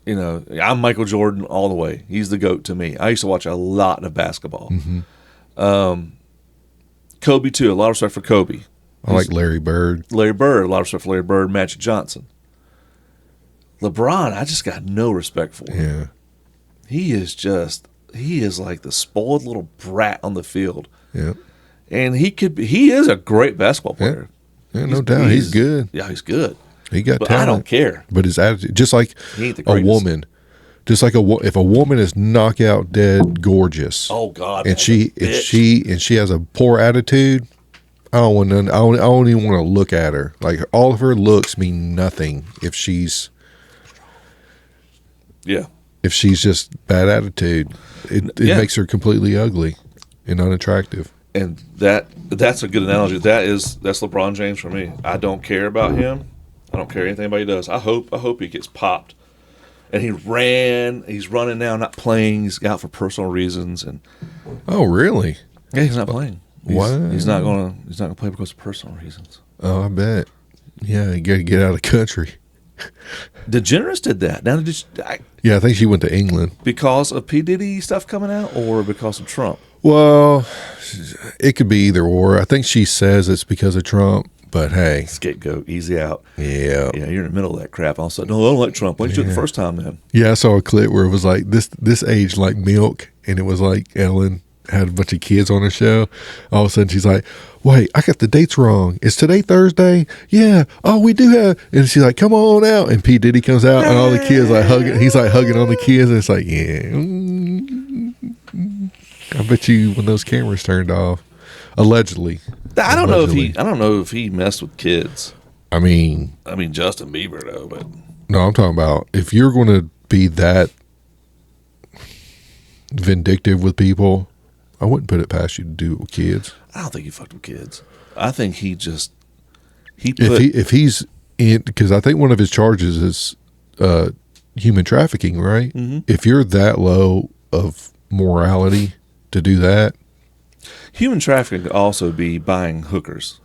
You know, I'm Michael Jordan all the way. He's the GOAT to me. I used to watch a lot of basketball. Mm-hmm. Kobe, too. A lot of respect for Kobe. I like Larry Bird. A lot of respect for Larry Bird, Magic Johnson. LeBron, I just got no respect for him. Yeah. He is like the spoiled little brat on the field. Yeah. And he is a great basketball player. Yeah, no doubt. He's good. Yeah, he's good. He got but talent. I don't care. But his attitude, just like He ain't the a greatest. woman, just like if a woman is knockout dead gorgeous, Oh God, and she has a poor attitude, I don't want none. I don't even want to look at her. Like all of her looks mean nothing if she's just bad attitude. It makes her completely ugly and unattractive. And that's a good analogy. That's LeBron James for me. I don't care about him. I don't care anything anybody does. I hope he gets popped. And he's running now, not playing. He's out for personal reasons. And oh, really? Yeah, he's not playing. What? He's not gonna play because of personal reasons. Oh, I bet. Yeah, you got to get out of the country. DeGeneres did that. Now, I think she went to England because of P. Diddy stuff coming out, or because of Trump. Well, it could be either or. I think she says it's because of Trump, but hey, scapegoat, easy out. Yeah, you're in the middle of that crap. All of a sudden, no, I don't like Trump. Why didn't you do it the first time then? Yeah, I saw a clip where it was like this age like milk, and it was like Ellen had a bunch of kids on her show. All of a sudden she's like, wait, I got the dates wrong. Is today Thursday? Yeah. Oh, we do have. And she's like, come on out. And P. Diddy comes out and all the kids like hugging. He's like hugging on the kids. And it's like, yeah. I bet you when those cameras turned off, allegedly. I don't know if he messed with kids. I mean Justin Bieber though, but no, I'm talking about if you're going to be that vindictive with people, I wouldn't put it past you to do it with kids. I don't think he fucked with kids. I think if he's in, because I think one of his charges is human trafficking, right? Mm-hmm. If you're that low of morality to do that, human trafficking could also be buying hookers.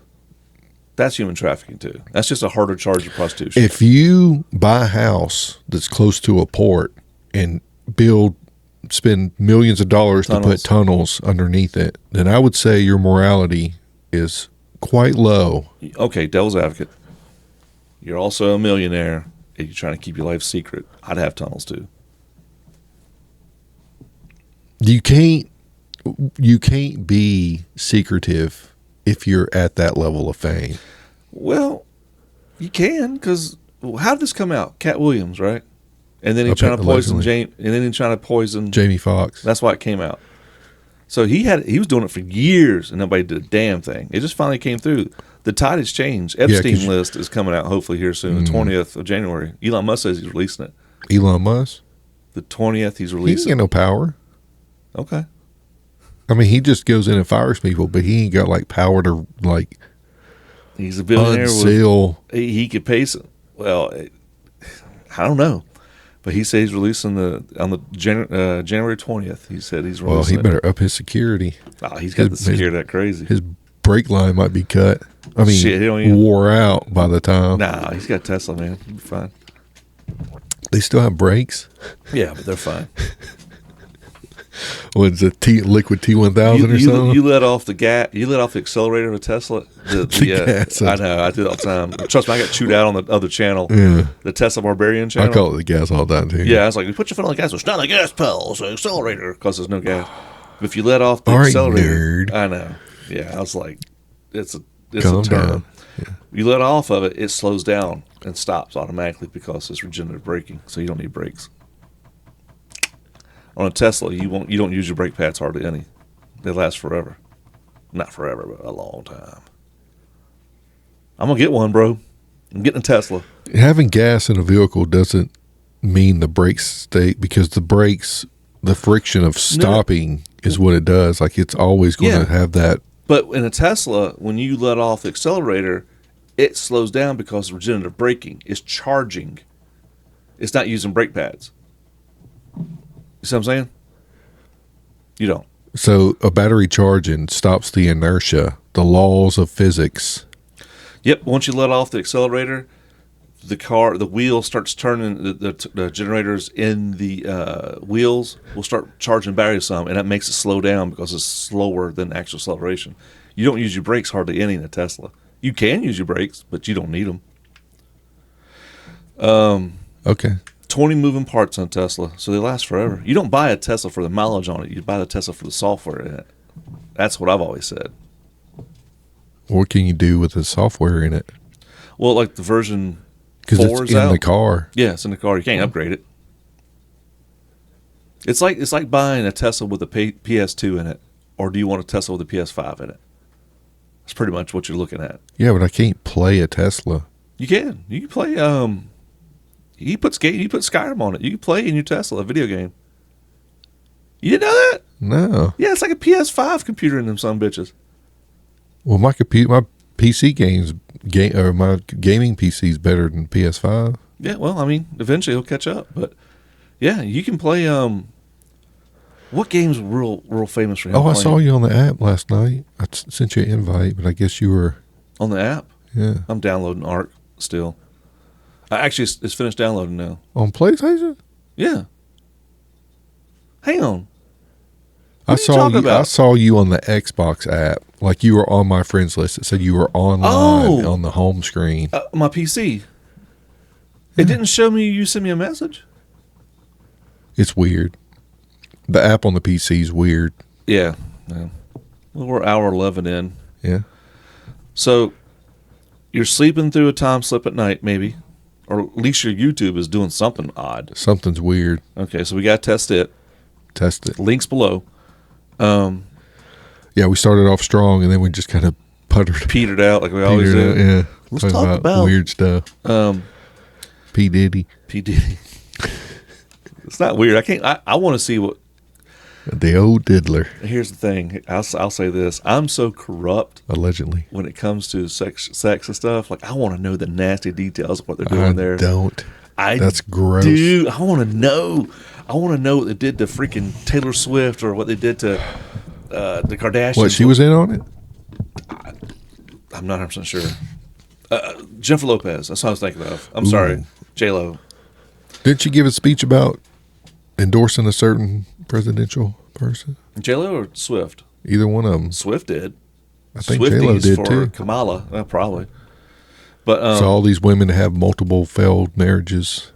That's human trafficking too. That's just a harder charge of prostitution. If you buy a house that's close to a port and spend millions of dollars to put tunnels underneath it, then I would say your morality is quite low. Okay, devil's advocate. You're also a millionaire and you're trying to keep your life secret. I'd have tunnels too. You can't be secretive if you're at that level of fame. Well, you can, because how did this come out? Cat Williams, right? And then he trying to poison Jamie Foxx. That's why it came out. So he was doing it for years, and nobody did a damn thing. It just finally came through. The tide has changed. Epstein list is coming out hopefully here soon, the 20th of January. Elon Musk says he's releasing it. Elon Musk? The 20th he's releasing. He ain't got no power. Okay. I mean, he just goes in and fires people, but he ain't got like power to like. He's a billionaire. He could pay some. Well, I don't know. But he said he's releasing on the January 20th. He said he's releasing. Well, he better up his security. Oh, he's got the security that crazy. His brake line might be cut. I mean, wore out by the time. Nah, he's got Tesla, man. He'll be fine. They still have brakes? Yeah, but they're fine. What's it, liquid T1000 or something? You let off the gas. You let off the accelerator of a Tesla. Gas. I know. I do it all the time. Trust me, I got chewed out on the other channel. Yeah. The Tesla Barbarian channel. I call it the gas all the time too. Yeah, I was like, you put your foot on the gas. It's not a gas pedal. It's an accelerator because there's no gas. But if you let off the accelerator, nerd. I know. Yeah, I was like, it's a Calm term. down. Yeah. You let off of it, it slows down and stops automatically because it's regenerative braking. So you don't need brakes. On a Tesla, you don't use your brake pads hardly any. They last forever. Not forever, but a long time. I'm going to get one, bro. I'm getting a Tesla. Having gas in a vehicle doesn't mean the brakes stay, because the brakes, the friction of stopping is what it does. Like it's always going to have that. But in a Tesla, when you let off the accelerator, it slows down because regenerative braking is charging. It's not using brake pads. You see what I'm saying? You don't. So a battery charging stops the inertia, the laws of physics. Yep. Once you let off the accelerator, the wheel starts turning. The generators in the wheels will start charging batteries some, and that makes it slow down because it's slower than actual acceleration. You don't use your brakes hardly any in a Tesla. You can use your brakes, but you don't need them. Okay. 20 moving parts on Tesla, so they last forever. You don't buy a Tesla for the mileage on it. You buy the Tesla for the software in it. That's what I've always said. What can you do with the software in it? Well, like the version Because it's in the car. Yeah, it's in the car. You can't upgrade it. It's like buying a Tesla with a PS2 in it, or do you want a Tesla with a PS5 in it? That's pretty much what you're looking at. Yeah, but I can't play a Tesla. You can. You can play. You put Skyrim on it. You can play in your Tesla a video game. You didn't know that? No. Yeah, it's like a PS5 computer in them some bitches. Well, my PC or my gaming PC is better than PS5. Yeah, well, I mean, eventually it'll catch up, but yeah, you can play. What game's real famous for him? I saw you on the app last night. I sent you an invite, but I guess you were on the app. Yeah, I'm downloading Ark still. Actually, it's finished downloading now. On PlayStation? Yeah. Hang on. I saw you on the Xbox app. Like you were on my friends list. It said you were online on the home screen. My PC. It didn't show me you sent me a message. It's weird. The app on the PC is weird. Yeah. Well, we're hour 11 in. Yeah. So you're sleeping through a time slip at night, maybe. Or at least your YouTube is doing something odd. Something's weird. Okay, so we got to test it. Test it. Links below. Yeah, we started off strong, and then we just kind of petered out like we always do. Yeah. Let's talk about weird stuff. P. Diddy. It's not weird. I want to see what. The old diddler. Here's the thing. I'll say this. I'm so corrupt. Allegedly. When it comes to sex and stuff, like I want to know the nasty details of what they're doing there. That's gross. Dude, I want to know. I want to know what they did to freaking Taylor Swift or what they did to the Kardashians. What, she was in on it? I'm not 100% sure. Jennifer Lopez. That's what I was thinking of. I'm sorry. J-Lo. Didn't she give a speech about endorsing a certain presidential person? J-Lo or Swift? Either one of them. Swift did. I think J-Lo did for too. Kamala, probably. But so all these women that have multiple failed marriages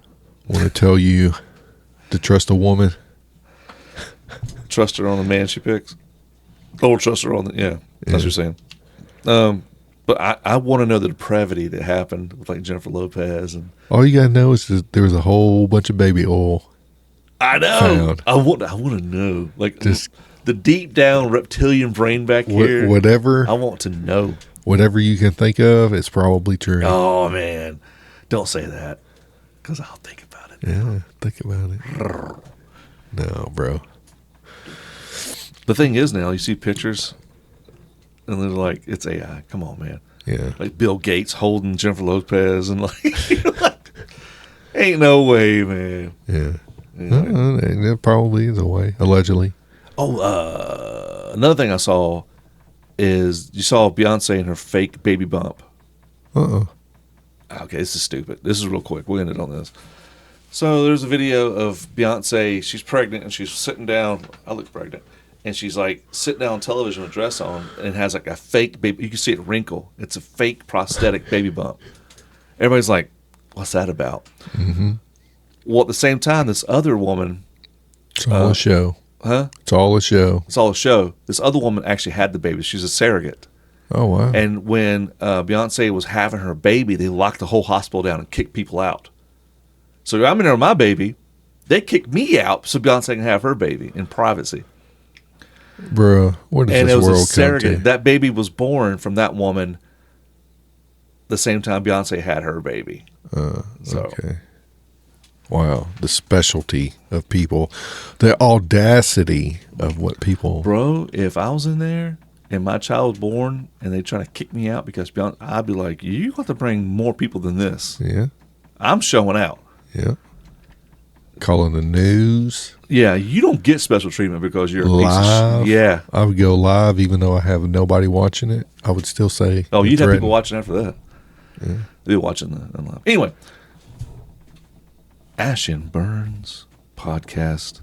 want to tell you to trust a woman. Trust her on the man she picks. Or trust her on the that's what you're saying. But I want to know the depravity that happened with like Jennifer Lopez and all you gotta know is that there was a whole bunch of baby oil. I know. Found. I want to know, like, just the deep down reptilian brain back here. Whatever. I want to know. Whatever you can think of, it's probably true. Oh man, don't say that, because I'll think about it. Yeah, think about it. No, bro. The thing is, now you see pictures, and they're like, it's AI. Come on, man. Yeah. Like Bill Gates holding Jennifer Lopez, and like, ain't no way, man. Yeah. There probably is a way, allegedly. Oh, another thing I saw is you saw Beyonce and her fake baby bump. Okay, this is stupid. This is real quick. We'll end it on this. So there's a video of Beyonce. She's pregnant and she's sitting down. I look pregnant. And she's like sitting down on television with a dress on and has like a fake baby. You can see it wrinkle. It's a fake prosthetic baby bump. Everybody's like, what's that about? Mm-hmm. Well, at the same time, this other woman. It's all a show. Huh? It's all a show. It's all a show. This other woman actually had the baby. She's a surrogate. Oh, wow. And when Beyonce was having her baby, they locked the whole hospital down and kicked people out. So I'm in there with my baby. They kicked me out so Beyonce can have her baby in privacy. Bruh, what is this world come to? That baby was born from that woman the same time Beyonce had her baby. Okay. Wow, the specialty of people, the audacity of what people. Bro, if I was in there and my child was born and they try to kick me out because Beyonce, I'd be like, you have to bring more people than this. Yeah. I'm showing out. Yeah. Calling the news. Yeah, you don't get special treatment because you're live. A piece of yeah. I would go live even though I have nobody watching it. I would still say. Oh, you'd have people watching after that. Yeah. They'd be watching the live. Anyway. Ash&Burnz podcast.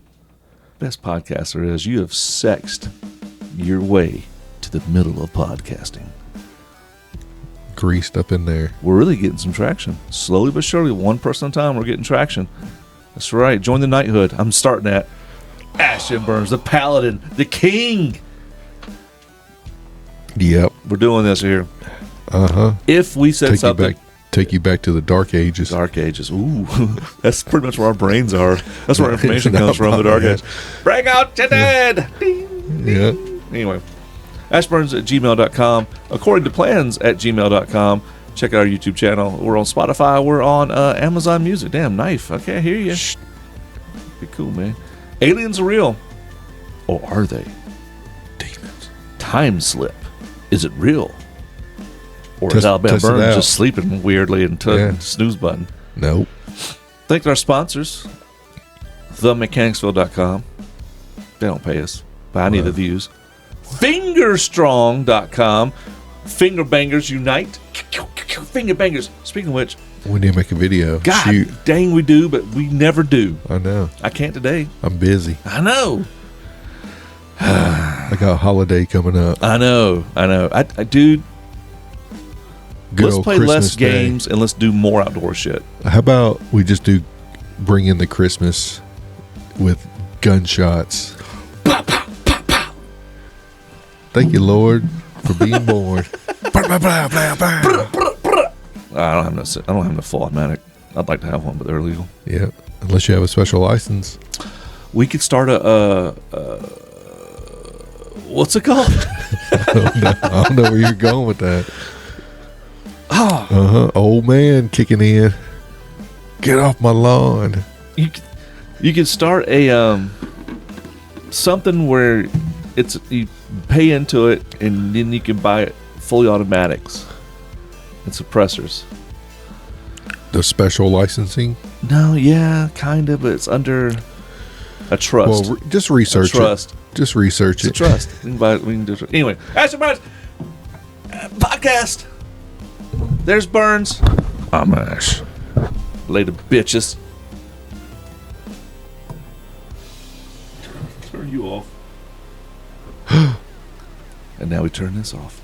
Best podcast there is. You have sexed your way to the middle of podcasting. Greased up in there. We're really getting some traction. Slowly but surely, one person at a time, we're getting traction. That's right. Join the knighthood. I'm starting at Ash&Burnz, the paladin, the king. Yep. We're doing this here. Uh-huh. If we said something. Take you back to the dark ages. Dark ages. Ooh, that's pretty much where our brains are. That's where our information comes from, the dark age. Bring out your dead! Ding, Yeah. Anyway, ash&burnz@gmail.com, accordingtoplans@gmail.com. Check out our YouTube channel. We're on Spotify. We're on Amazon Music. Damn, knife. Okay, I hear you. Shh. Be cool, man. Aliens are real. Or are they? Demons. Time slip. Is it real? Or is Alabama Burns just sleeping weirdly and snooze button? Nope. Thank our sponsors, themechanicsville.com. They don't pay us, but I need the views. Fingerstrong.com. Finger bangers unite. Finger bangers. Speaking of which, we need to make a video. God dang, we do, but we never do. I know. I can't today. I'm busy. I know. I got a holiday coming up. I know. Dude, Good let's play Christmas less games and let's do more outdoor shit. How about we just bring in the Christmas with gunshots? Pow, pow, pow, pow. Thank you, Lord, for being born. I don't have no full automatic. I'd like to have one, but they're illegal. Yeah, unless you have a special license. We could start what's it called? I don't know where you're going with that. Old man kicking in. Get off my lawn. You could start a something where you pay into it and then you can buy it fully automatics and suppressors. The special licensing? No, yeah, kind of, but it's under a trust. Well, just research it. Just research it. It's a trust. We can do it. Anyway, Ash&burnz podcast. There's Burns. I'm Ash. Later, bitches. Turn you off. And now we turn this off.